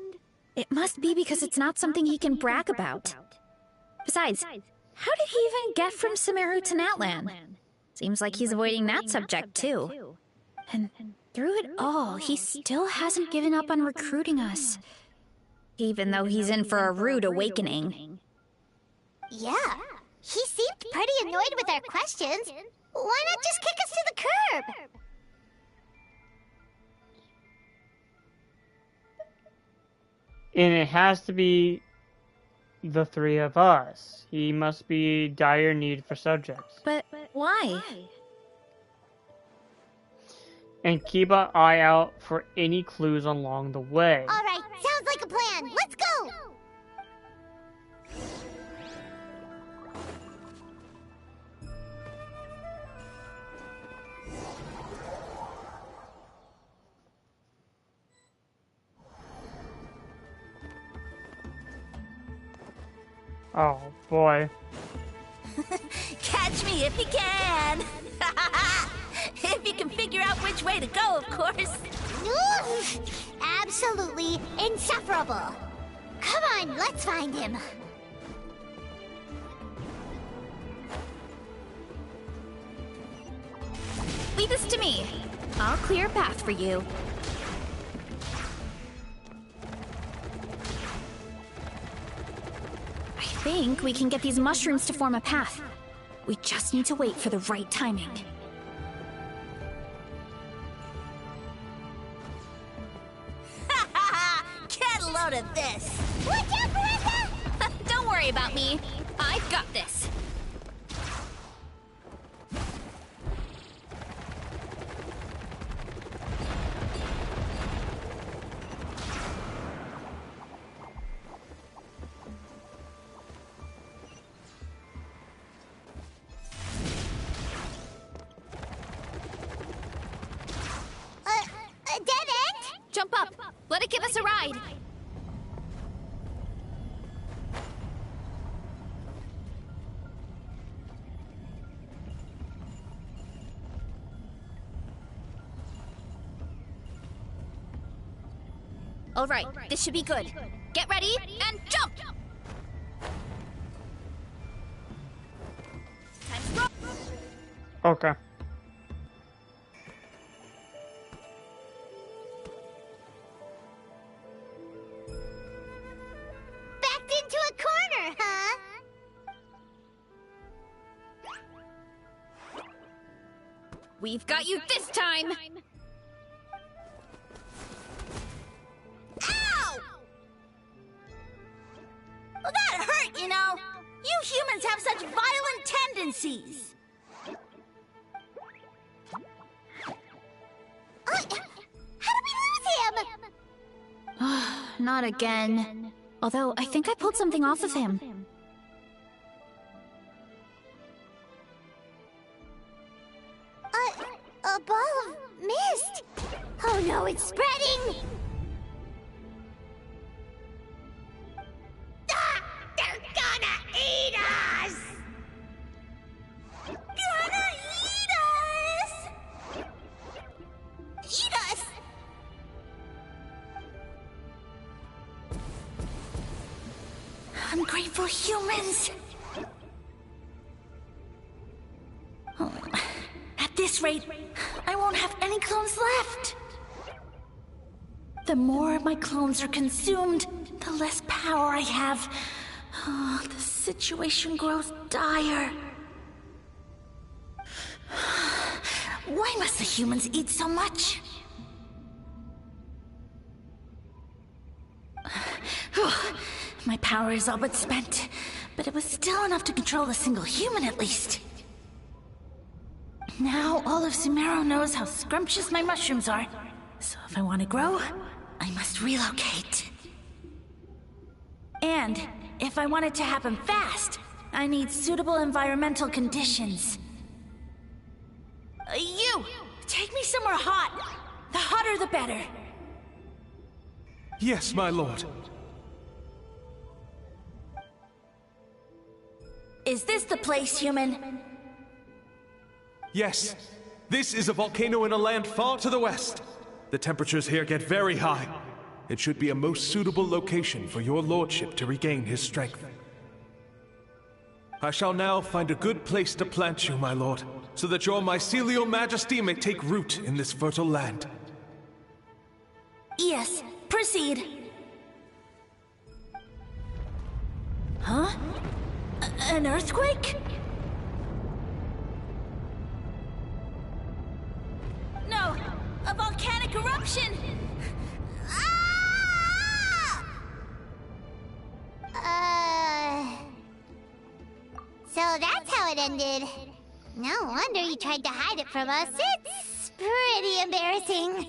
it must be because it's not something he can brag about. Besides, how did he even get from Sumeru to Natlan? Seems like he's avoiding that subject too. And through it all, he still hasn't given up on recruiting us. Even though he's in for a rude awakening. Yeah, he seemed pretty annoyed with our questions. Why not just kick us to the curb? And it has to be the three of us. He must be dire need for subjects. But why? And keep an eye out for any clues along the way. Alright, sounds like a plan. Let's go! Oh, boy. Catch me if you can! If you can figure out which way to go, of course. Absolutely insufferable. Come on, let's find him. Leave this to me. I'll clear a path for you. I think we can get these mushrooms to form a path. We just need to wait for the right timing. Get a load of this! Watch out, Varesa! Don't worry about me. I've got this. A dead end? Jump up. Let it give us a ride. All right, this should be good. Get ready and jump! Time to roll. Okay. Backed into a corner, huh? We've got you this time! Ow! Well, that hurt, you know. You humans have such violent tendencies. How did we lose him? Not again. Although, I think I pulled something off of him. A ball of mist. Oh no, it's spreading! Ah, they're gonna eat us! Gonna eat us! Eat us! Ungrateful humans! Oh, at this rate, I won't have any clones left. The more my clones are consumed, the less power I have. Oh, the situation grows dire. Why must the humans eat so much? My power is all but spent, but it was still enough to control a single human at least. Now all of Sumeru knows how scrumptious my mushrooms are, so if I want to grow, I must relocate. And if I want it to happen fast, I need suitable environmental conditions. You! Take me somewhere hot! The hotter the better. Yes, my lord. Is this the place, human? Yes. This is a volcano in a land far to the west. The temperatures here get very high. It should be a most suitable location for your lordship to regain his strength. I shall now find a good place to plant you, my lord, so that your mycelial majesty may take root in this fertile land. Yes, proceed. Huh? An earthquake? No! A volcanic eruption! Ah! it ended. No wonder you tried to hide it from us. It's pretty embarrassing.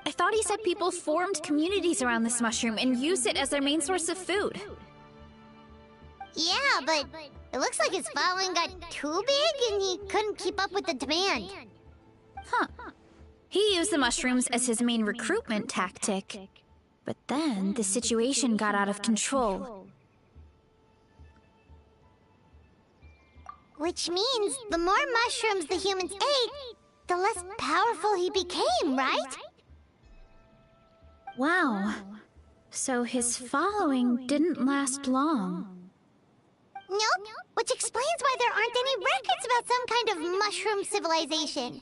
I thought he said people formed communities around this mushroom and used it as their main source of food. Yeah, but it looks like his following got too big and he couldn't keep up with the demand. Huh. He used the mushrooms as his main recruitment tactic. But then the situation got out of control. Which means the more mushrooms the humans ate, the less powerful he became, right? Wow. So his following didn't last long. Nope, which explains why there aren't any records about some kind of mushroom civilization.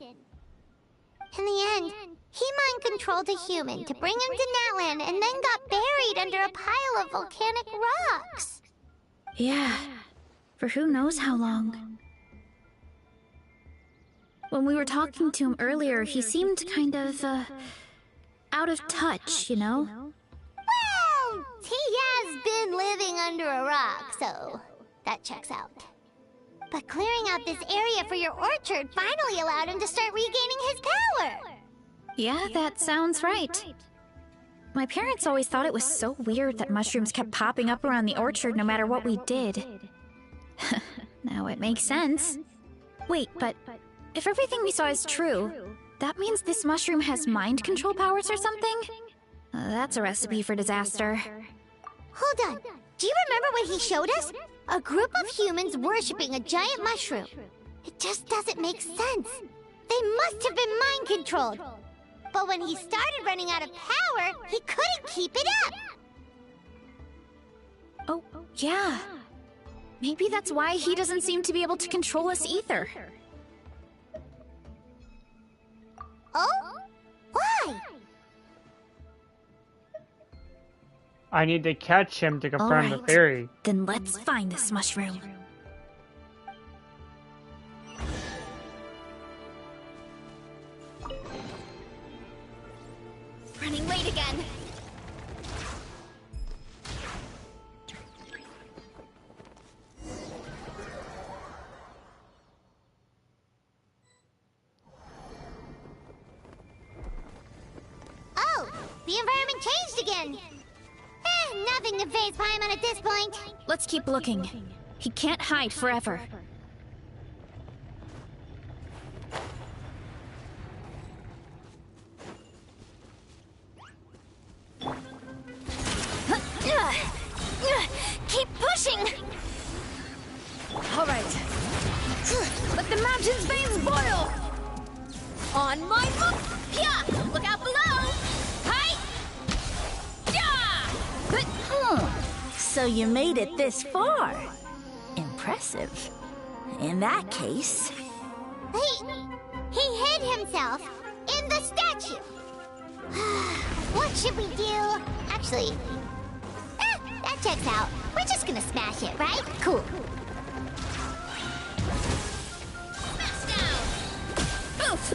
In the end, he mind-controlled a human to bring him to Natlan and then got buried under a pile of volcanic rocks. Yeah, for who knows how long. When we were talking to him earlier, he seemed kind of, out of touch, you know? Well, he has been living under a rock, so that checks out. But clearing out this area for your orchard finally allowed him to start regaining his power. Yeah, that sounds right. My parents always thought it was so weird that mushrooms kept popping up around the orchard no matter what we did. Now it makes sense. Wait, but if everything we saw is true, that means this mushroom has mind control powers or something? That's a recipe for disaster. Hold on. Do you remember what he showed us? A group of humans worshipping a giant mushroom. It just doesn't make sense. They must have been mind-controlled. But when he started running out of power, he couldn't keep it up. Oh, yeah. Maybe that's why he doesn't seem to be able to control us either. Oh? Why? I need to catch him to confirm the theory. Then let's find this mushroom. Running late again. Oh, the environment changed again. Nothing to faze Paimon at this point. Let's keep looking. He can't hide forever. Keep pushing! All right. Let the mountain's veins boil! On my mark! Yeah! Look out below! Hi! So you made it this far. Impressive. In that case... He hid himself in the statue. What should we do? Actually, that checks out. We're just gonna smash it, right? Cool. Smash down! Boof!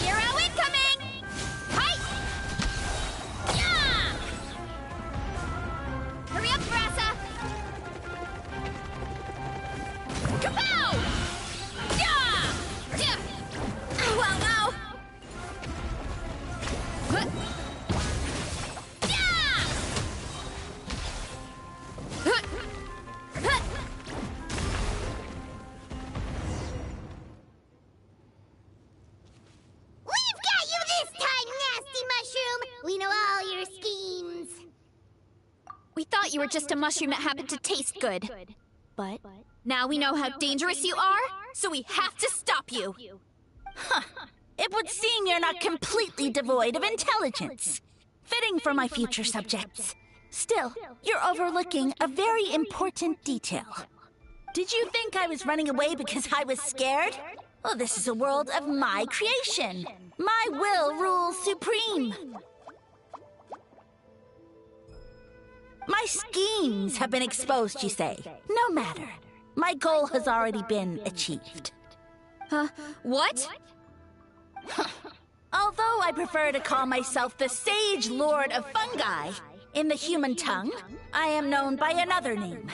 Hero incoming! Hi! Yeah! Hurry up, Varesa! Kapow! Yeah! Yeah! Well, now! We thought you were just a mushroom that happened to taste good. But now we know how dangerous you are, so we have to stop you. Huh. It would seem you're not completely devoid of intelligence. Fitting for my future subjects. Still, you're overlooking a very important detail. Did you think I was running away because I was scared? Well, this is a world of my creation. My will rules supreme. My schemes have been exposed, you say. No matter. My goal has already been achieved. What? Although I prefer to call myself the Sage Lord of Fungi, In the human tongue, I am known by another name.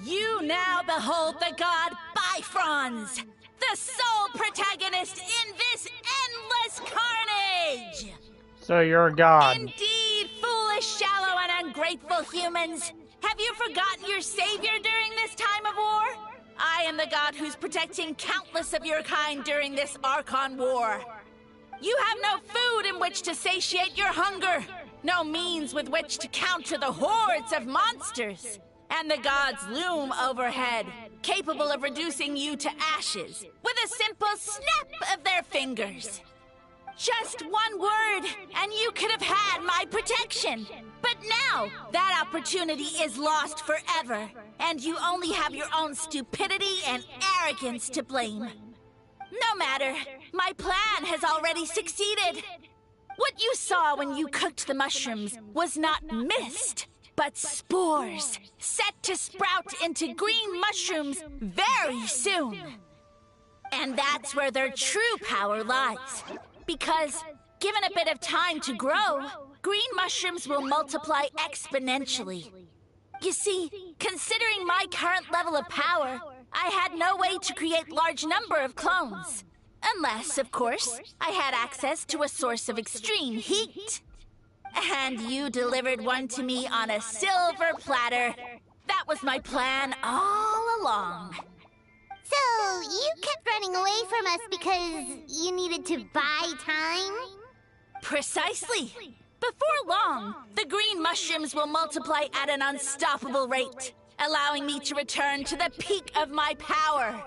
You now behold the god Bifrons, the sole protagonist in this endless carnage! So you're a god. Indeed, foolish, shallow, and ungrateful humans! Have you forgotten your savior during this time of war? I am the god who's protecting countless of your kind during this Archon War. You have no food in which to satiate your hunger, no means with which to counter the hordes of monsters. And the gods loom overhead, capable of reducing you to ashes with a simple snap of their fingers. Just one word, and you could have had my protection. But now, that opportunity is lost forever, and you only have your own stupidity and arrogance to blame. No matter, my plan has already succeeded. What you saw when you cooked the mushrooms was not mist, but spores, set to sprout into green mushrooms very soon. And that's where their true power lies. Because, given a bit of time to grow, green mushrooms will multiply exponentially. You see, considering my current level of power, I had no way to create large number of clones. Unless, of course, I had access to a source of extreme heat. And you delivered one to me on a silver platter. That was my plan all along. So, you kept running away from us because you needed to buy time? Precisely. Before long, the green mushrooms will multiply at an unstoppable rate, allowing me to return to the peak of my power.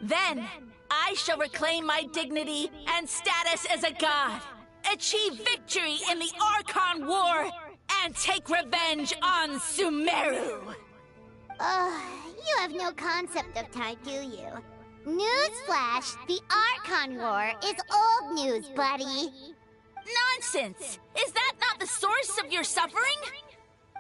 Then, I shall reclaim my dignity and status as a god, achieve victory in the Archon War, and take revenge on Sumeru. You have no concept of time, do you? Newsflash, the Archon War is old news, buddy. Nonsense! Is that not the source of your suffering?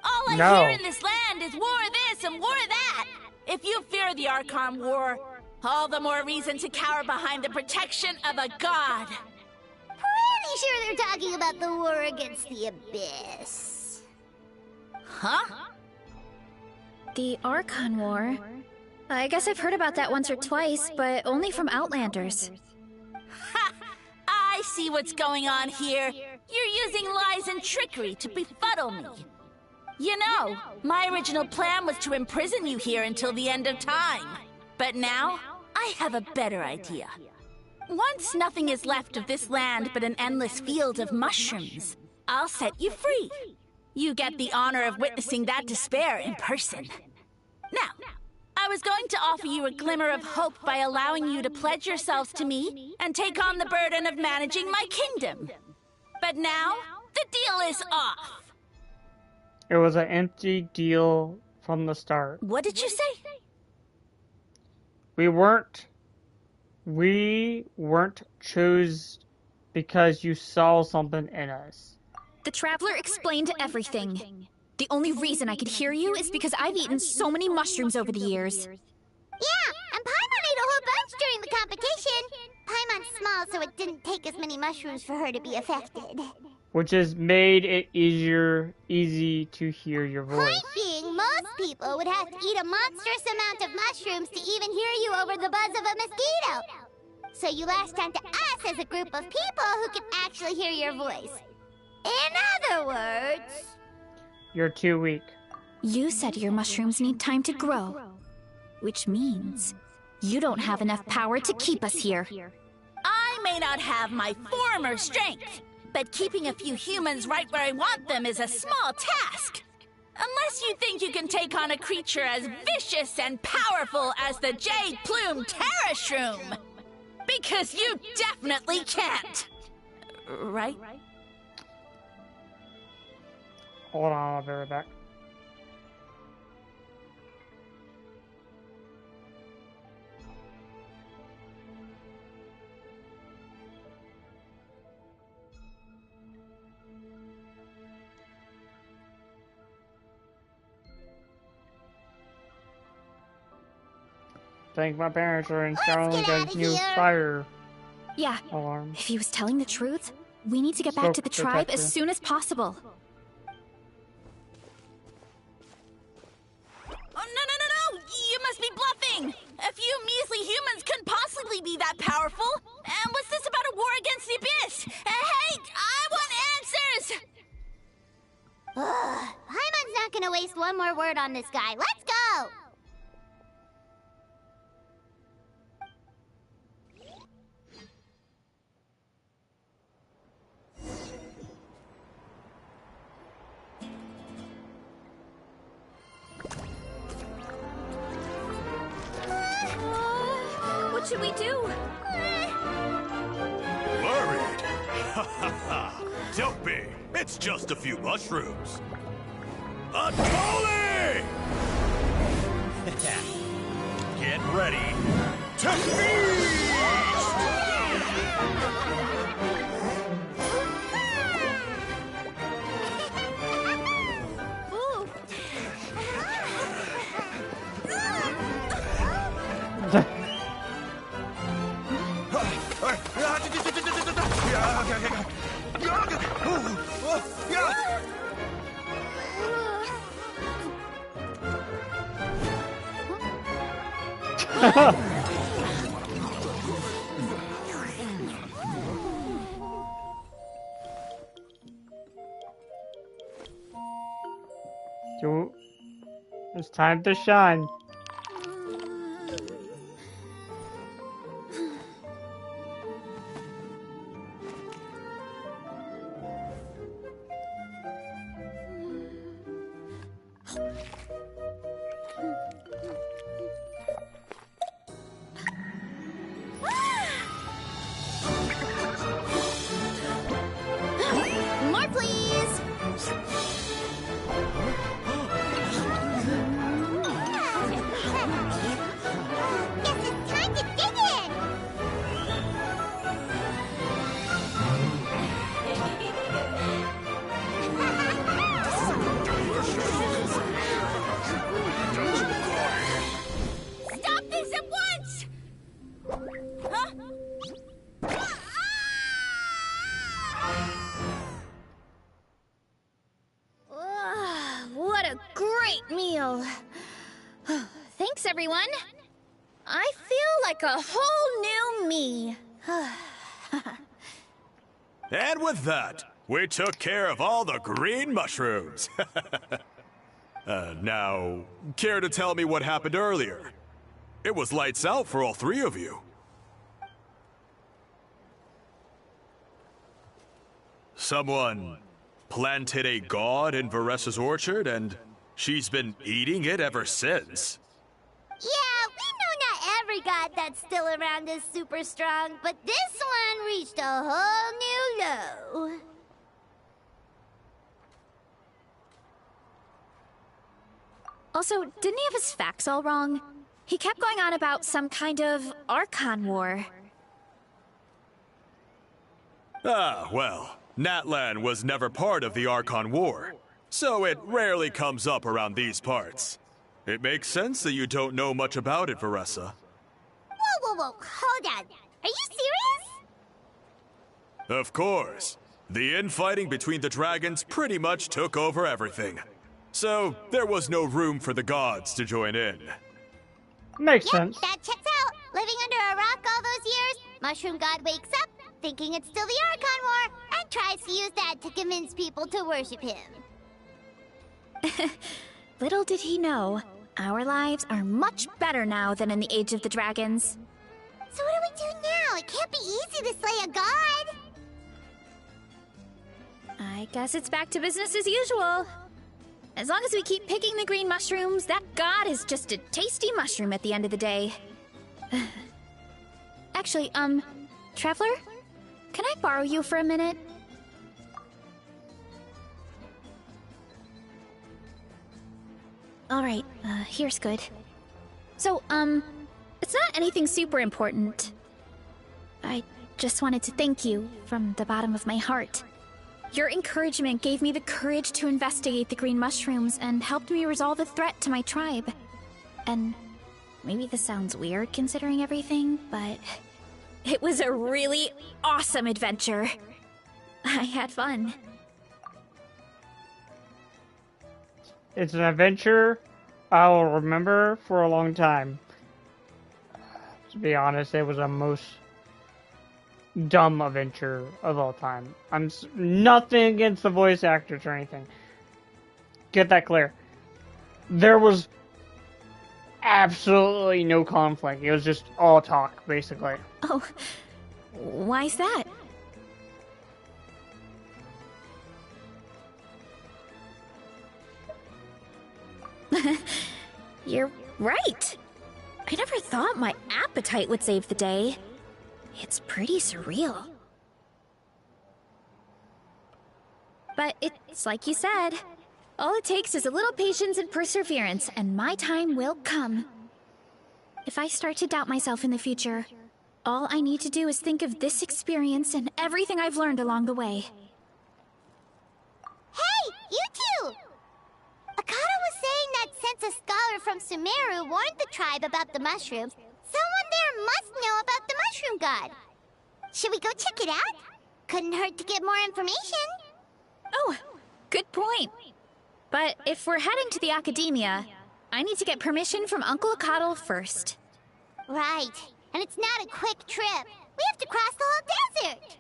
All I No. hear in this land is war this and war that. If you fear the Archon War, all the more reason to cower behind the protection of a god. Pretty sure they're talking about the war against the Abyss. Huh? The Archon War? I guess I've heard about that once or twice, but only from Outlanders. Ha! I see what's going on here. You're using lies and trickery to befuddle me. You know, my original plan was to imprison you here until the end of time. But now, I have a better idea. Once nothing is left of this land but an endless field of mushrooms, I'll set you free. You get the honor of witnessing that despair in person. Now, I was going to offer you a glimmer of hope by allowing you to pledge yourselves to me and take on the burden of managing my kingdom. But now, the deal is off. It was an empty deal from the start. What did you say? We weren't chose because you saw something in us. The Traveler explained everything. The only reason I could hear you is because I've eaten so many mushrooms over the years. Yeah, and Paimon ate a whole bunch during the competition. Paimon's small, so it didn't take as many mushrooms for her to be affected. Which has made it easy to hear your voice. Point being, most people would have to eat a monstrous amount of mushrooms to even hear you over the buzz of a mosquito. So you latched onto us as a group of people who can actually hear your voice. In other words... You're too weak. You said your mushrooms need time to grow. Which means you don't have enough power to keep us here. I may not have my former strength, but keeping a few humans right where I want them is a small task. Unless you think you can take on a creature as vicious and powerful as the Jade Plume Terrashroom. Because you definitely can't. Right? Hold on, I'll be right back. I think my parents are installing a new fire Yeah, alarm. if he was telling the truth, we need to get back to the tribe as soon as possible. really be that powerful. And what's this about a war against the Abyss? Hey, I want answers! Paimon's not gonna waste one more word on this guy. Let's go! What should we do? Worried? Ha ha ha! Don't be! It's just a few mushrooms. Unholy! Get ready to feast! It's time to shine. More, please! Guess it's time to dig in! Stop this at once! Huh? What a great meal! Thanks, everyone. I feel like a whole new me. And with that, we took care of all the green mushrooms. Now, care to tell me what happened earlier? It was lights out for all three of you. Someone planted a god in Varesa's orchard, and she's been eating it ever since. Yeah, we know not every god that's still around is super strong, but this one reached a whole new low. Also, didn't he have his facts all wrong? He kept going on about some kind of Archon war. Ah, well, Natlan was never part of the Archon War, so it rarely comes up around these parts. It makes sense that you don't know much about it, Varesa. Whoa, hold on. Are you serious? Of course. The infighting between the dragons pretty much took over everything. So, there was no room for the gods to join in. Makes sense. That checks out. Living under a rock all those years, Mushroom God wakes up, thinking it's still the Archon War, and tries to use that to convince people to worship him. Little did he know, our lives are much better now than in the Age of the Dragons. So what do we do now? It can't be easy to slay a god. I guess it's back to business as usual. As long as we keep picking the green mushrooms, that god is just a tasty mushroom at the end of the day. Actually, Traveler? Can I borrow you for a minute? Alright, here's good. So, it's not anything super important. I just wanted to thank you from the bottom of my heart. Your encouragement gave me the courage to investigate the green mushrooms and helped me resolve a threat to my tribe. And maybe this sounds weird considering everything, but it was a really awesome adventure. I had fun. It's an adventure I will remember for a long time. To be honest, it was the most dumb adventure of all time. Nothing against the voice actors or anything. Get that clear. There was absolutely no conflict. It was just all talk, basically. Oh, why's that? You're right. I never thought my appetite would save the day. It's pretty surreal. But it's like you said. All it takes is a little patience and perseverance, and my time will come. If I start to doubt myself in the future, all I need to do is think of this experience and everything I've learned along the way. Hey, you two! Akata was saying that since a scholar from Sumeru warned the tribe about the mushrooms, someone there must know about the mushroom god. Should we go check it out? Couldn't hurt to get more information. Oh, good point. But if we're heading to the academia, I need to get permission from Uncle Akatl first. Right. And it's not a quick trip. We have to cross the whole desert.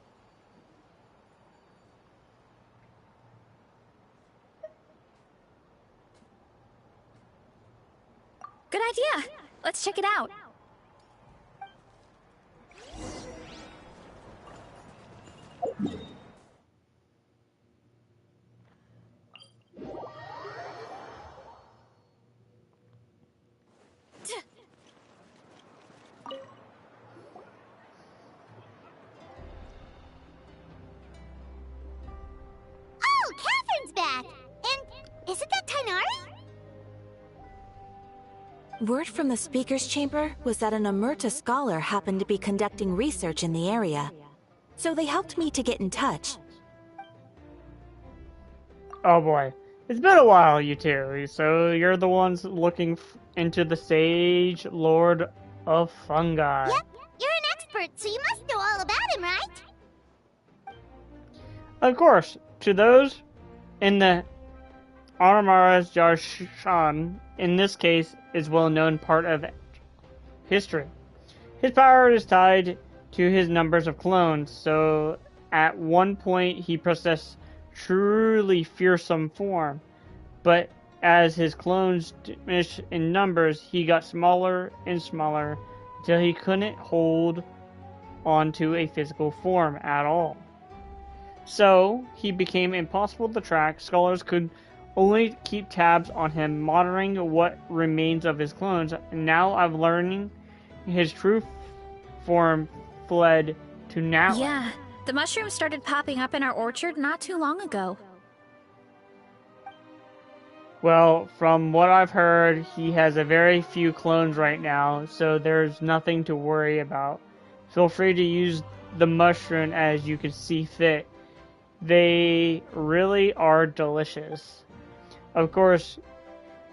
Good idea. Let's check it out. Oh, Catherine's back! And is it that Tainari? Word from the speaker's chamber was that an Amurta scholar happened to be conducting research in the area. So they helped me to get in touch. Oh boy. It's been a while, you two. So you're the ones looking into the Sage Lord of Fungi. Yep, you're an expert, so you must know all about him, right? Of course. To those in the Armaras Jarshan, in this case, is well-known part of history. His power is tied to his numbers of clones, so at one point he possessed truly fearsome form, but as his clones diminished in numbers, he got smaller and smaller until he couldn't hold onto a physical form at all. So he became impossible to track. Scholars could only keep tabs on him, monitoring what remains of his clones. And now I'm learning his true form fled to Natlan. Yeah, the mushrooms started popping up in our orchard not too long ago. Well, from what I've heard, he has a very few clones right now, so there's nothing to worry about. Feel free to use the mushroom as you can see fit. They really are delicious. Of course,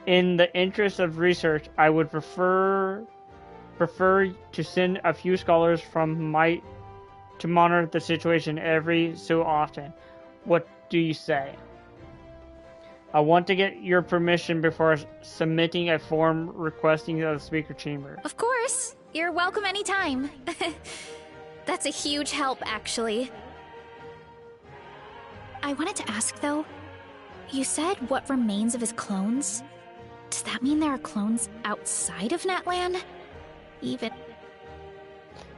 in the interest of research, I would prefer to send a few scholars from to monitor the situation every so often. What do you say? I want to get your permission before submitting a form requesting the speaker chamber. Of course. You're welcome anytime. That's a huge help, actually. I wanted to ask, though, you said what remains of his clones? Does that mean there are clones outside of Natlan? Even...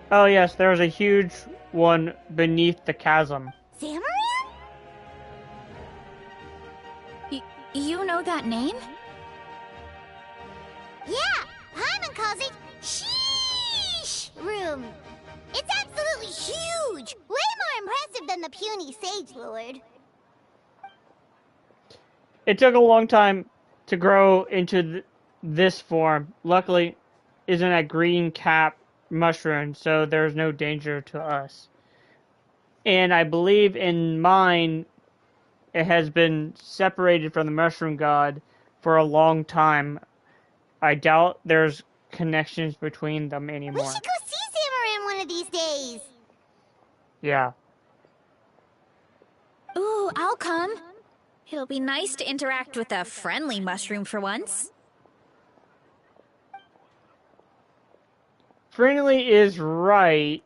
Oh yes, there's a huge one beneath the chasm. Zamarin? You know that name? Yeah, Paimon calls it Sheesh Room. It's absolutely huge! Way more impressive than the puny Sage Lord. It took a long time to grow into this form. Luckily, isn't a green cap mushroom, so there's no danger to us. And I believe in mine, it has been separated from the mushroom god for a long time. I doubt there's connections between them anymore. We should go see Zamarin one of these days. Yeah. Ooh, I'll come. It'll be nice to interact with a friendly mushroom for once. Friendly is right,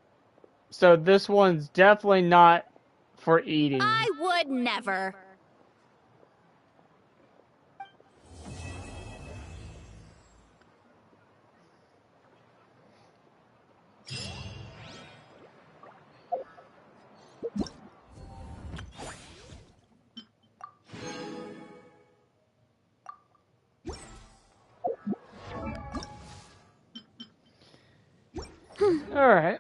so this one's definitely not for eating. I would never. Alright.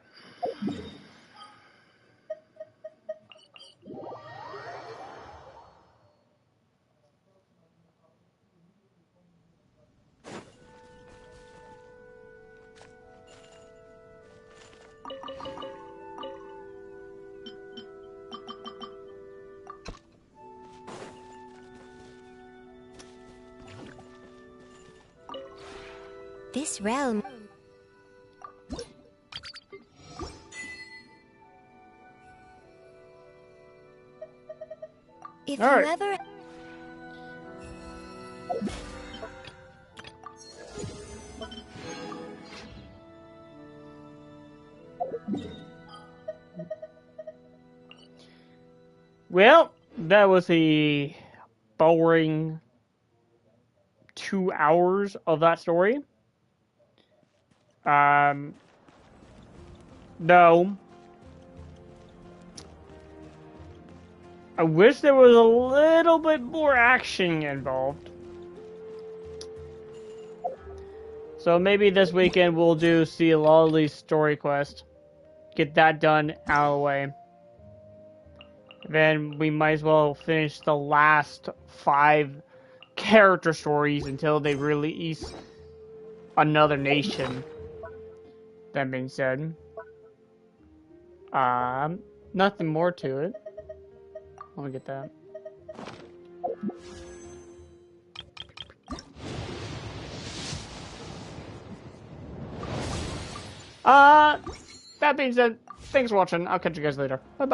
This realm... If you ever... Well, that was a boring 2 hours of that story. No. I wish there was a little bit more action involved. So maybe this weekend we'll see a lot of these story quests. Get that done out of the way. Then we might as well finish the last 5 character stories until they release another nation. That being said, nothing more to it. Let me get that. That being said, thanks for watching. I'll catch you guys later. Bye bye.